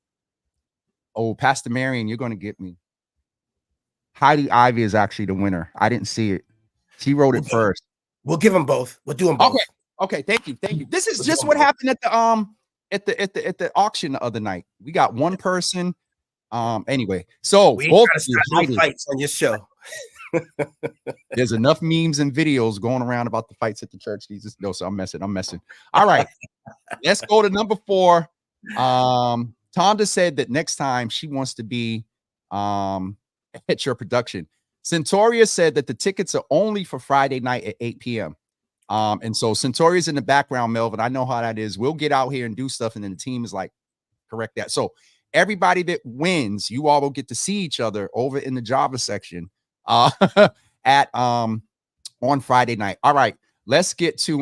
Oh, Pastor Marion, you're going to get me. Heidi Ivy is actually the winner. I didn't see it. She wrote it first. We'll give them both. We'll do them both. Okay. Thank you. This is just what happened at the auction the other night. We got one person. Anyway, so we both fights on your show. There's enough memes and videos going around about the fights at the church. No, so I'm messing. All right, let's go to number 4. Tonda said that next time she wants to be at your production. Centauria said that the tickets are only for Friday night at 8 p.m. And so Centauria's in the background, Melvin. I know how that is. We'll get out here and do stuff, and then the team is like, correct that. So everybody that wins, you all will get to see each other over in the Java section at on Friday night. All right, let's get to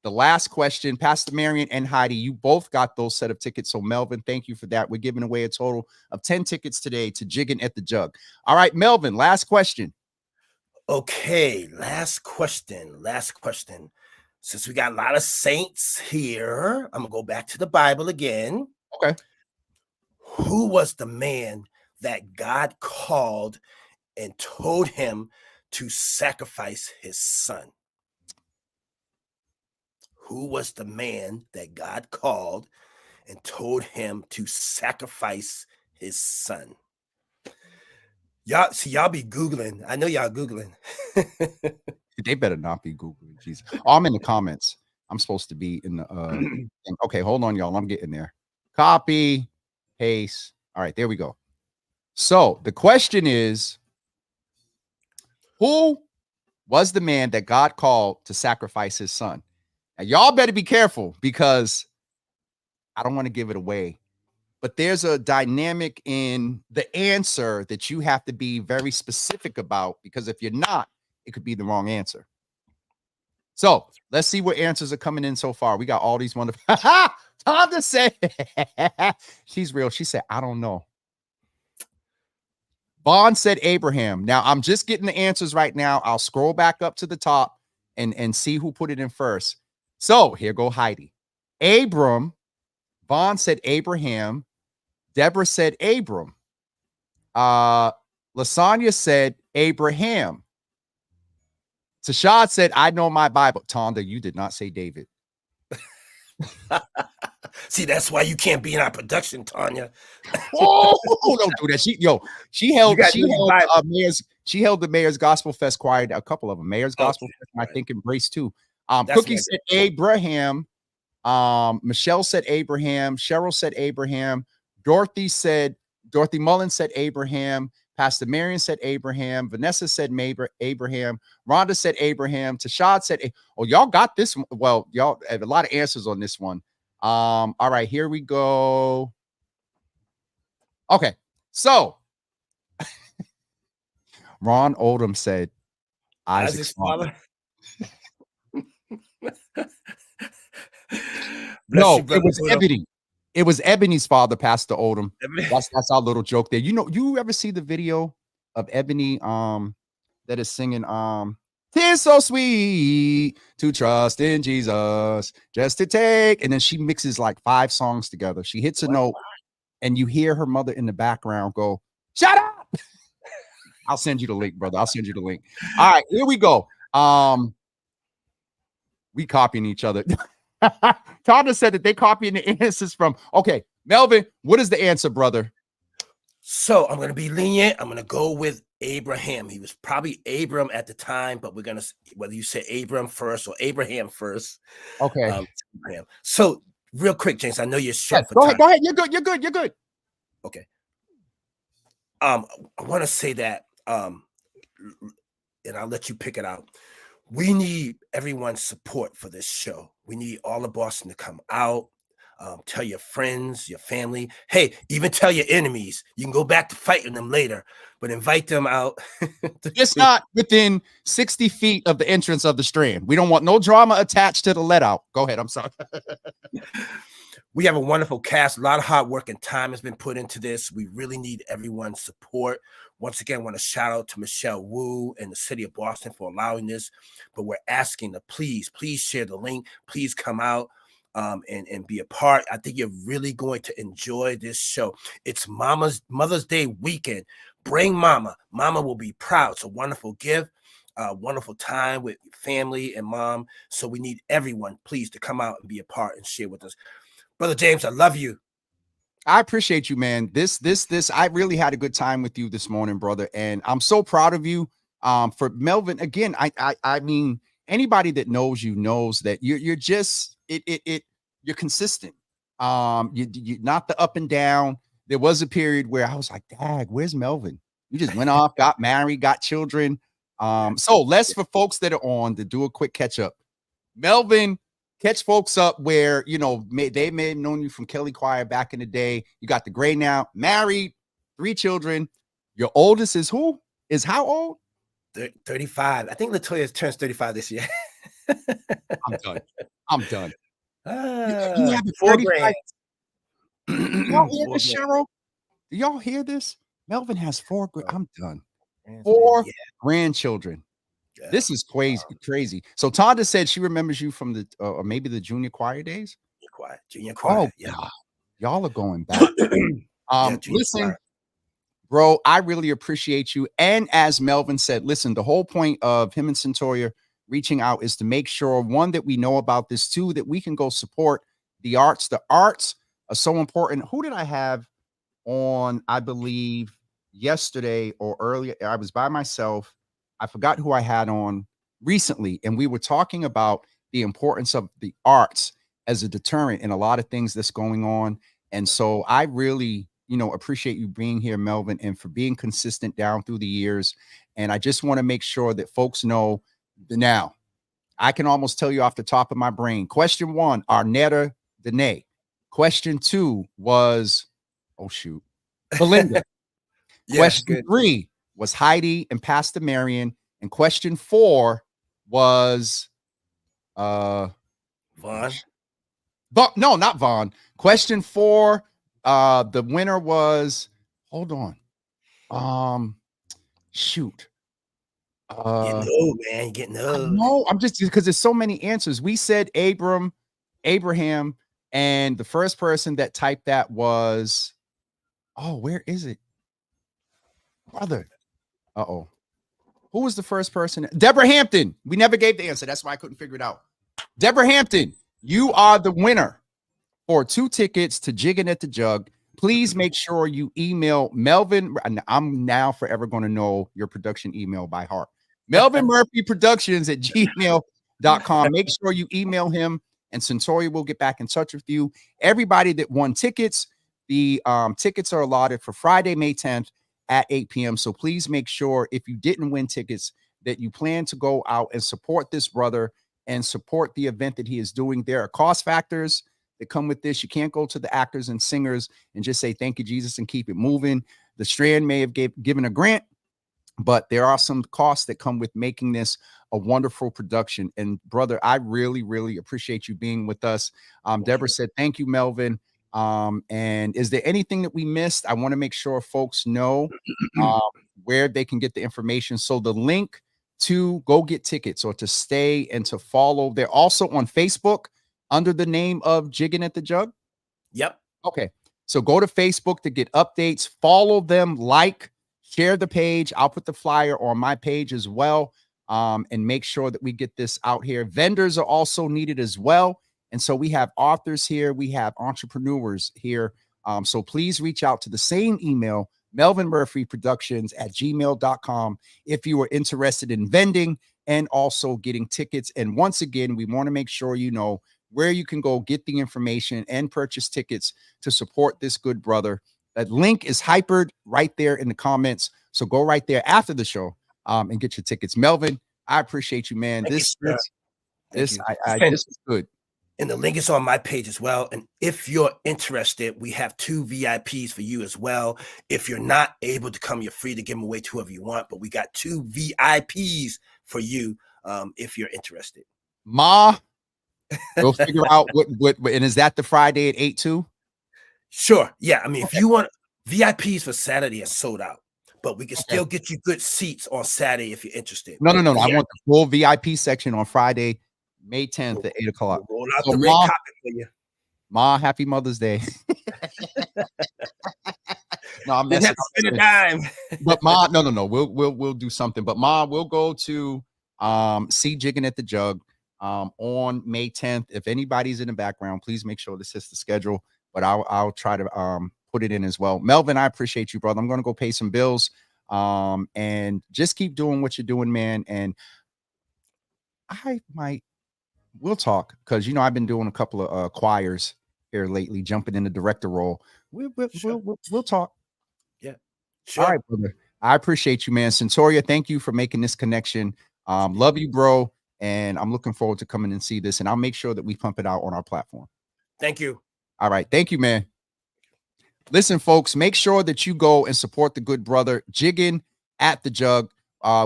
The last question, Pastor Marion and Heidi, you both got those set of tickets. So Melvin, thank you for that. We're giving away a total of 10 tickets today to Jigging at the Jug. All right, Melvin, last question. Okay, last question. Since we got a lot of saints here, I'm gonna go back to the Bible again. Okay. Who was the man that God called and told him to sacrifice his son? Who was the man that God called and told him to sacrifice his son? Y'all be Googling. I know y'all Googling. They better not be Googling. Jesus. Oh, I'm in the comments. I'm supposed to be in the thing. Okay, hold on, y'all. I'm getting there. Copy, paste. All right, there we go. So the question is, who was the man that God called to sacrifice his son? Now, y'all better be careful because I don't want to give it away. But there's a dynamic in the answer that you have to be very specific about, because if you're not, it could be the wrong answer. So let's see what answers are coming in so far. We got all these wonderful. Time to say she's real. She said, I don't know. Vaughn said Abraham. Now I'm just getting the answers right now. I'll scroll back up to the top and see who put it in first. So here go Heidi. Abram. Vaughn said Abraham. Deborah said Abram. Lasagna said Abraham. Tashad said, I know my Bible. Tonda, you did not say David. See, that's why you can't be in our production, Tanya. Oh, don't do that. She held the Mayor's Gospel Fest choir, a couple of them. Mayor's Gospel Fest, right. I think Embrace too. Cookie said Abraham. Michelle said Abraham. Cheryl said Abraham. Dorothy Mullins said Abraham. Pastor Marion said Abraham. Vanessa said Abraham. Rhonda said Abraham. Tashad said, oh, y'all got this one. Well, y'all have a lot of answers on this one. All right, here we go. Okay, so Ron Oldham said Isaac's father. No, it was Ebony. It was Ebony's father, Pastor Oldham. That's our little joke there. You ever see the video of Ebony that is singing 'Tis so sweet to trust in Jesus, just to take, and then she mixes like 5 songs together. She hits a note, and you hear her mother in the background go, "Shut up!" I'll send you the link, brother. I'll send you the link. All right, here we go. We copying each other. Tonda said that they copying the answers from. Okay, Melvin, what is the answer, brother? So I'm going to be lenient. I'm going to go with Abraham. He was probably Abram at the time, but we're going to, whether you say Abram first or Abraham first. Okay. Abraham. So real quick, James, I know you're short for time. Go ahead. You're good. Okay. I want to say that, and I'll let you pick it out. We need everyone's support for this show. We need all of Boston to come out. Tell your friends, your family. Hey, even tell your enemies. You can go back to fighting them later, but invite them out. It's not within 60 feet of the entrance of the Strand. We don't want no drama attached to the let out. Go ahead. I'm sorry. We have a wonderful cast. A lot of hard work and time has been put into this. We really need everyone's support. Once again, I want to shout out to Michelle Wu and the city of Boston for allowing this. But we're asking to please share the link. Please come out and be a part. I think you're really going to enjoy this show. It's Mother's Day weekend. Bring Mama. Mama will be proud. It's a wonderful gift. Wonderful time with family and mom. So we need everyone, please, to come out and be a part and share with us. Brother James, I love you. I appreciate you, man. This, I really had a good time with you this morning, brother. And I'm so proud of you. For Melvin, again, I mean, anybody that knows you knows that you're just, you're consistent. You're not the up and down. There was a period where I was like, dag, where's Melvin? You just went off, got married, got children. So let's, for folks that are on, to do a quick catch up. Melvin, catch folks up where, they may have known you from Kelly Choir back in the day. You got the gray now, married, 3 children. Your oldest is who? Is how old? 35. I think Latoya turns 35 this year. I'm done. I'm done. You Ah, have a 4 grand. 35. Y'all hear 4 this, grand. Cheryl? Do y'all hear this? Melvin has 4. Oh, I'm done. man, 4 yeah, grandchildren. yeah. This is crazy. Crazy. So Tonda said she remembers you from the or maybe the junior choir days. Junior Oh choir. Yeah. God, y'all are going back. Yeah, junior Listen, choir. bro, I really appreciate you. And as Melvin said, listen, the whole point of him and Centoria reaching out is to make sure, one, that we know about this, two, that we can go support the arts. The arts are so important. Who did I have on, I believe, yesterday or earlier? I was by myself. I forgot who I had on recently, and we were talking about the importance of the arts as a deterrent in a lot of things that's going on. And so I really, appreciate you being here, Melvin, and for being consistent down through the years. And I just want to make sure that folks know now. I can almost tell you off the top of my brain. Question 1, Arnetta Dene. Question 2 was, oh shoot, Belinda. Yeah, Question good. 3 was Heidi and Pastor Marion. And question 4 was Vaughn. but no, not Vaughn. Question 4, the winner was, hold on. Shoot. Getting old, man. Getting I old. know. I'm just because there's so many answers. We said Abraham, and the first person that typed that was, oh, where is it? Brother. Uh-oh. Who was the first person? Deborah Hampton. We never gave the answer. That's why I couldn't figure it out. Deborah Hampton, you are the winner for 2 tickets to Jigging at the Jug. Please make sure you email Melvin. And I'm now forever going to know your production email by heart. Melvin Murphy Productions at gmail.com. Make sure you email him, and Centoria will get back in touch with you. Everybody that won tickets, the tickets are allotted for Friday, May 10th at 8 p.m. So please make sure, if you didn't win tickets, that you plan to go out and support this brother and support the event that he is doing. There are cost factors that come with this. You can't go to the actors and singers and just say, thank you, Jesus, and keep it moving. The Strand may have given a grant, but there are some costs that come with making this a wonderful production. And brother, I really, really appreciate you being with us. Deborah said, thank you, Melvin. And is there anything that we missed? I want to make sure folks know where they can get the information. So the link to go get tickets or to stay and to follow, they're also on Facebook under the name of Jigging at the Jug. Yep. Okay. So go to Facebook to get updates, follow them, share the page. I'll put the flyer on my page as well. And make sure that we get this out here. Vendors are also needed as well. And so we have authors here. We have entrepreneurs here. So please reach out to the same email, Melvin Murphy Productions at gmail.com, if you are interested in vending and also getting tickets. And once again, we want to make sure you know where you can go get the information and purchase tickets to support this good brother. That link is hypered right there in the comments. So go right there after the show and get your tickets. Melvin, I appreciate you, man. This is good. And the link is on my page as well. And if you're interested, we have 2 VIPs for you as well. If you're not able to come, you're free to give them away to whoever you want. But we got 2 VIPs for you if you're interested. Ma, we'll figure out what, and is that the Friday at 8 too? Sure. Yeah. I mean, if you want VIPs for Saturday are sold out, but we can still get you good seats on Saturday if you're interested. No. I want the full VIP section on Friday, May 10th at 8 o'clock. We'll roll out the red carpet for you. Ma, happy Mother's Day. No, I'm messing up. A dime. But Ma, no. We'll do something. But Ma, we'll go to see Jigging at the Jug on May 10th. If anybody's in the background, please make sure this hits the schedule. But I'll try to put it in as well. Melvin, I appreciate you, brother. I'm gonna go pay some bills. And just keep doing what you're doing, man. And we'll talk, because I've been doing a couple of choirs here lately, jumping in the director role. We'll talk. Yeah. Sure. All right, brother. I appreciate you, man. Centoria, thank you for making this connection. Love you, bro. And I'm looking forward to coming and see this. And I'll make sure that we pump it out on our platform. Thank you. All right. Thank you, man. Listen, folks, make sure that you go and support the good brother Jigging at the Jug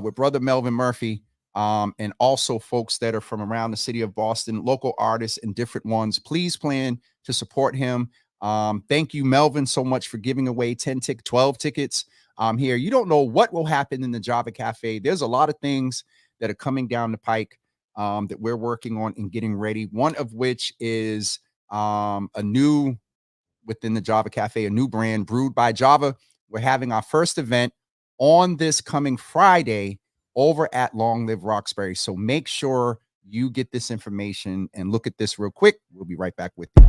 with brother Melvin Murphy. and also folks that are from around the city of Boston, local artists and different ones. Please plan to support him. Thank you, Melvin, so much for giving away 12 tickets here. You don't know what will happen in the Java Cafe. There's a lot of things that are coming down the pike that we're working on and getting ready. One of which is within the Java Cafe, a new brand, Brewed by Java. We're having our first event on this coming Friday over at Long Live Roxbury. So make sure you get this information and look at this real quick. We'll be right back with you.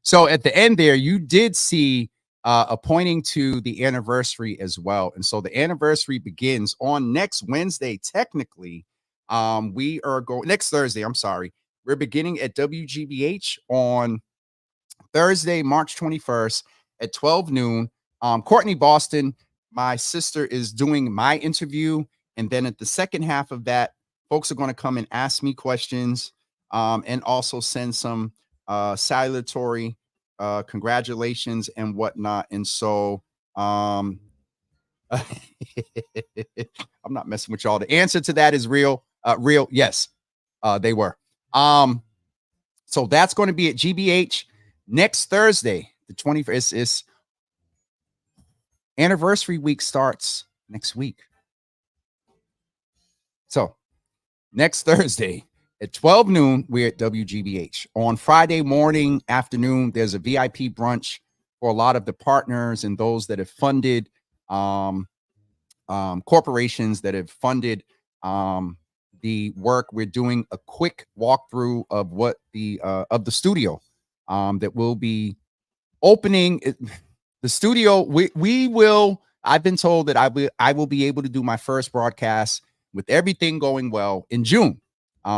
So at the end there, you did see pointing to the anniversary as well. And so the anniversary begins on next Wednesday. Technically, we are going next Thursday. I'm sorry. We're beginning at WGBH on Thursday, March 21st at 12 noon. Courtney Boston, my sister, is doing my interview. And then at the second half of that, folks are going to come and ask me questions and also send some salutatory congratulations and whatnot. And so I'm not messing with y'all. The answer to that is real. Yes, they were. So that's going to be at GBH next Thursday, the 21st. Is anniversary week starts next week. So next Thursday at 12 noon, we're at WGBH. On Friday morning, afternoon, there's a VIP brunch for a lot of the partners and those that have funded corporations that have funded the work. We're doing a quick walkthrough of what the studio that will be opening. The studio, we will. I've been told that I will be able to do my first broadcast with everything going well in June.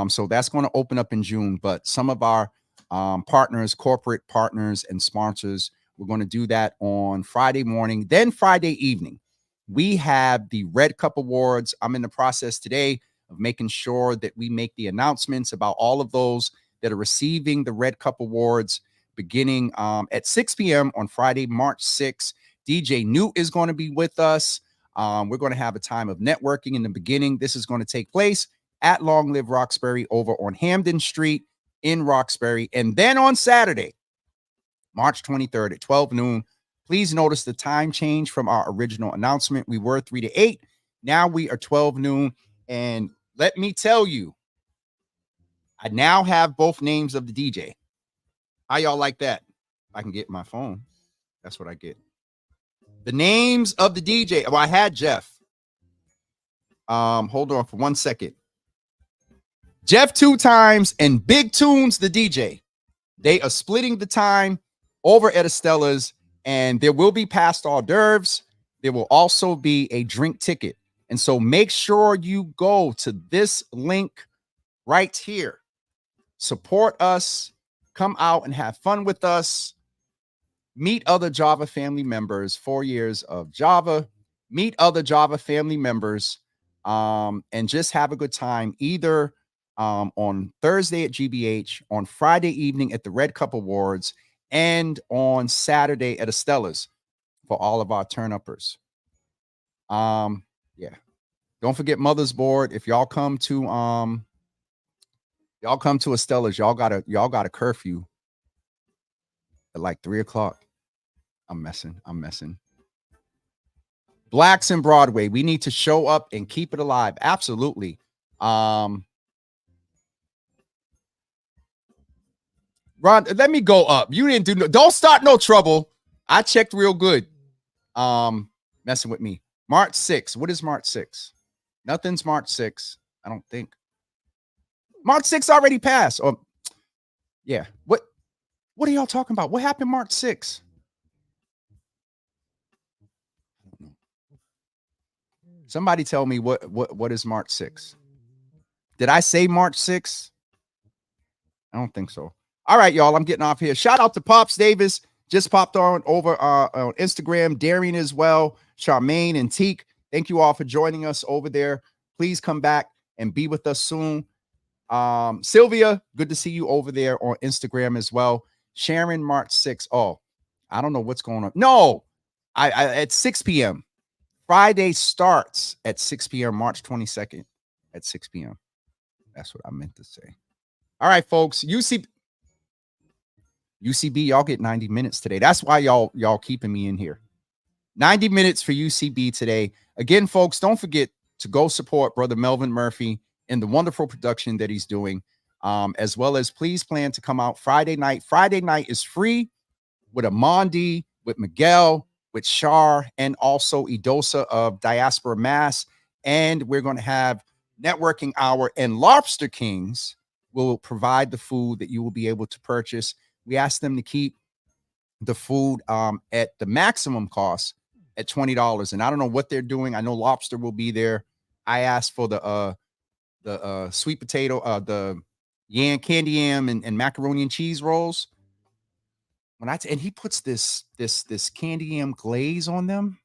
So that's going to open up in June. But some of our partners, corporate partners and sponsors, we're going to do that on Friday morning. Then Friday evening, we have the Red Cup Awards. I'm in the process today of making sure that we make the announcements about all of those that are receiving the Red Cup Awards beginning at 6 p.m. on Friday, March 6th. DJ Newt is going to be with us. We're going to have a time of networking in the beginning. This is going to take place at Long Live Roxbury over on Hamden Street in Roxbury. And then on Saturday, March 23rd at 12 noon, please notice the time change from our original announcement. We were 3 to 8. Now we are 12 noon. And let me tell you, I now have both names of the DJ. How y'all like that? I can get my phone. That's what I get. The names of the DJ. Well, I had Jeff. Hold on for 1 second. Jeff 2 times and Big Tunes, the DJ. They are splitting the time over at Estella's, and there will be past hors d'oeuvres. There will also be a drink ticket. And so make sure you go to this link right here. Support us. Come out and have fun with us. Meet other Java family members, 4 years of Java. Meet other Java family members and just have a good time either on Thursday at GBH, on Friday evening at the Red Cup Awards, and on Saturday at Estella's for all of our turn-uppers. Yeah. Don't forget Mother's Board. If y'all come to Estella's, y'all got a curfew at like 3 o'clock. I'm messing. Blacks in Broadway. We need to show up and keep it alive. Absolutely. Ron, let me go up. You didn't do don't start no trouble. I checked real good. Messing with me. March 6th. What is March 6th? Nothing's March 6th. I don't think. March 6th already passed. Oh, yeah. What? What are y'all talking about? What happened March 6th? Somebody tell me what is March 6th? Did I say March 6th? I don't think so. All right, y'all. I'm getting off here. Shout out to Pops Davis. Just popped on over on Instagram. Darian as well. Charmaine and Teak. Thank you all for joining us over there. Please come back and be with us soon. Sylvia, good to see you over there on Instagram as well. Sharon, March 6th. Oh, I don't know what's going on. No, I at 6 p.m. Friday starts at 6 p.m. March 22nd at 6 p.m. That's what I meant to say. All right, folks. UCB, y'all get 90 minutes today. That's why y'all keeping me in here. 90 minutes for UCB today. Again, folks, don't forget to go support Brother Melvin Murphy and the wonderful production that he's doing, as well as please plan to come out Friday night. Friday night is free with Amandi, with Miguel, with Shar, and also Idosa of Diaspora Mass. And we're going to have networking hour, and Lobster Kings will provide the food that you will be able to purchase. We asked them to keep the food at the maximum cost at $20. And I don't know what they're doing. I know Lobster will be there. I asked for the sweet potato, the candy yam and macaroni and cheese rolls. And he puts this candy yam glaze on them.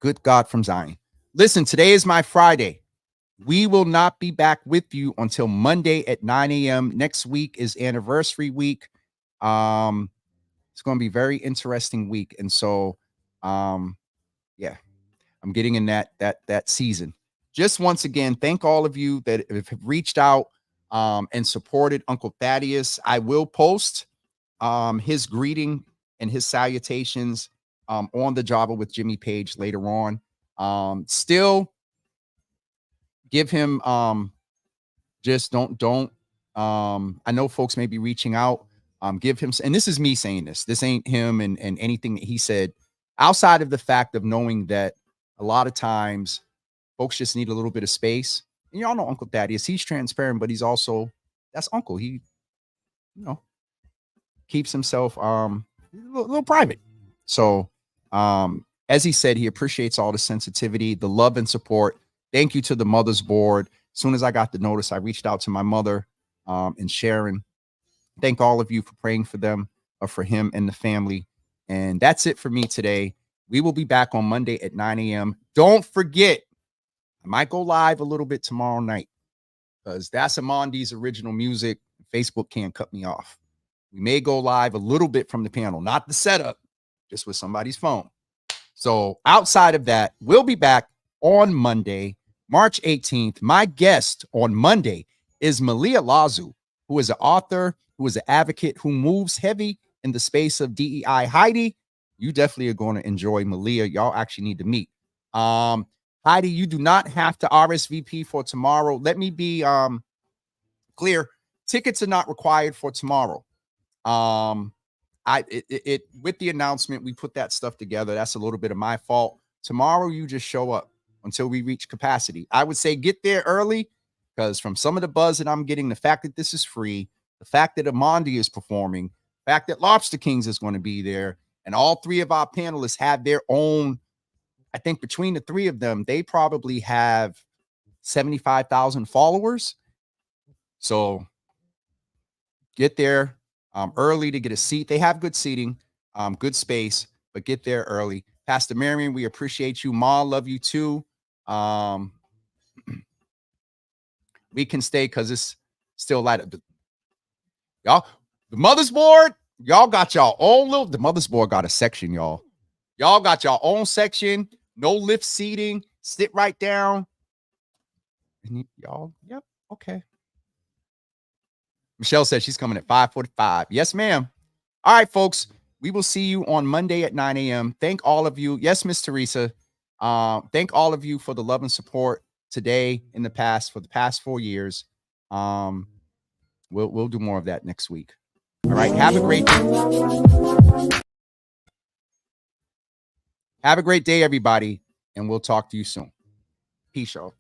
Good God from Zion. Listen, today is my Friday. We will not be back with you until Monday at 9 a.m. Next week is anniversary week. It's going to be a very interesting week. And so, yeah, I'm getting in that season. Just once again, thank all of you that have reached out and supported Uncle Thaddeus. I will post his greeting and his salutations on the Java with Jimmy page later on. Still give him just don't I know folks may be reaching out. Give him, and this is me saying this ain't him and anything that he said, outside of the fact of knowing that a lot of times folks just need a little bit of space. And y'all know Uncle Thaddeus, he's transparent, but he's also, that's Uncle. He, keeps himself a little private. So as he said, he appreciates all the sensitivity, the love and support. Thank you to the Mother's Board. As soon as I got the notice, I reached out to my mother and Sharon. Thank all of you for praying for them, for him and the family. And that's it for me today. We will be back on Monday at 9 a.m. Don't forget, I might go live a little bit tomorrow night because that's Amandi's original music. Facebook can't cut me off. We may go live a little bit from the panel, not the setup, just with somebody's phone. So outside of that, we'll be back on Monday, March 18th. My guest on Monday is Malia Lazu, who is an author, who is an advocate, who moves heavy in the space of DEI. Heidi, you definitely are going to enjoy Malia. Y'all actually need to meet. Heidi, you do not have to RSVP for tomorrow. Let me be clear. Tickets are not required for tomorrow. With the announcement, we put that stuff together. That's a little bit of my fault. Tomorrow, you just show up until we reach capacity. I would say get there early because from some of the buzz that I'm getting, the fact that this is free, the fact that Amandi is performing, the fact that Lobster Kings is going to be there, and all three of our panelists have their own, I think between the three of them, they probably have 75,000 followers. So get there early to get a seat. They have good seating, good space, but get there early. Pastor Marion, we appreciate you. Ma, love you too. We can stay because it's still light up. Y'all, the Mother's Board, y'all got y'all own little, the Mother's Board got a section, y'all. Y'all got y'all own section, no lift seating, sit right down. And y'all, yep, okay. Michelle said she's coming at 5:45. Yes, ma'am. All right, folks. We will see you on Monday at 9 a.m. Thank all of you. Yes, Miss Teresa. Thank all of you for the love and support today, in the past, for the past 4 years. We'll do more of that next week. All right. Have a great day. Have a great day, everybody. And we'll talk to you soon. Peace, y'all.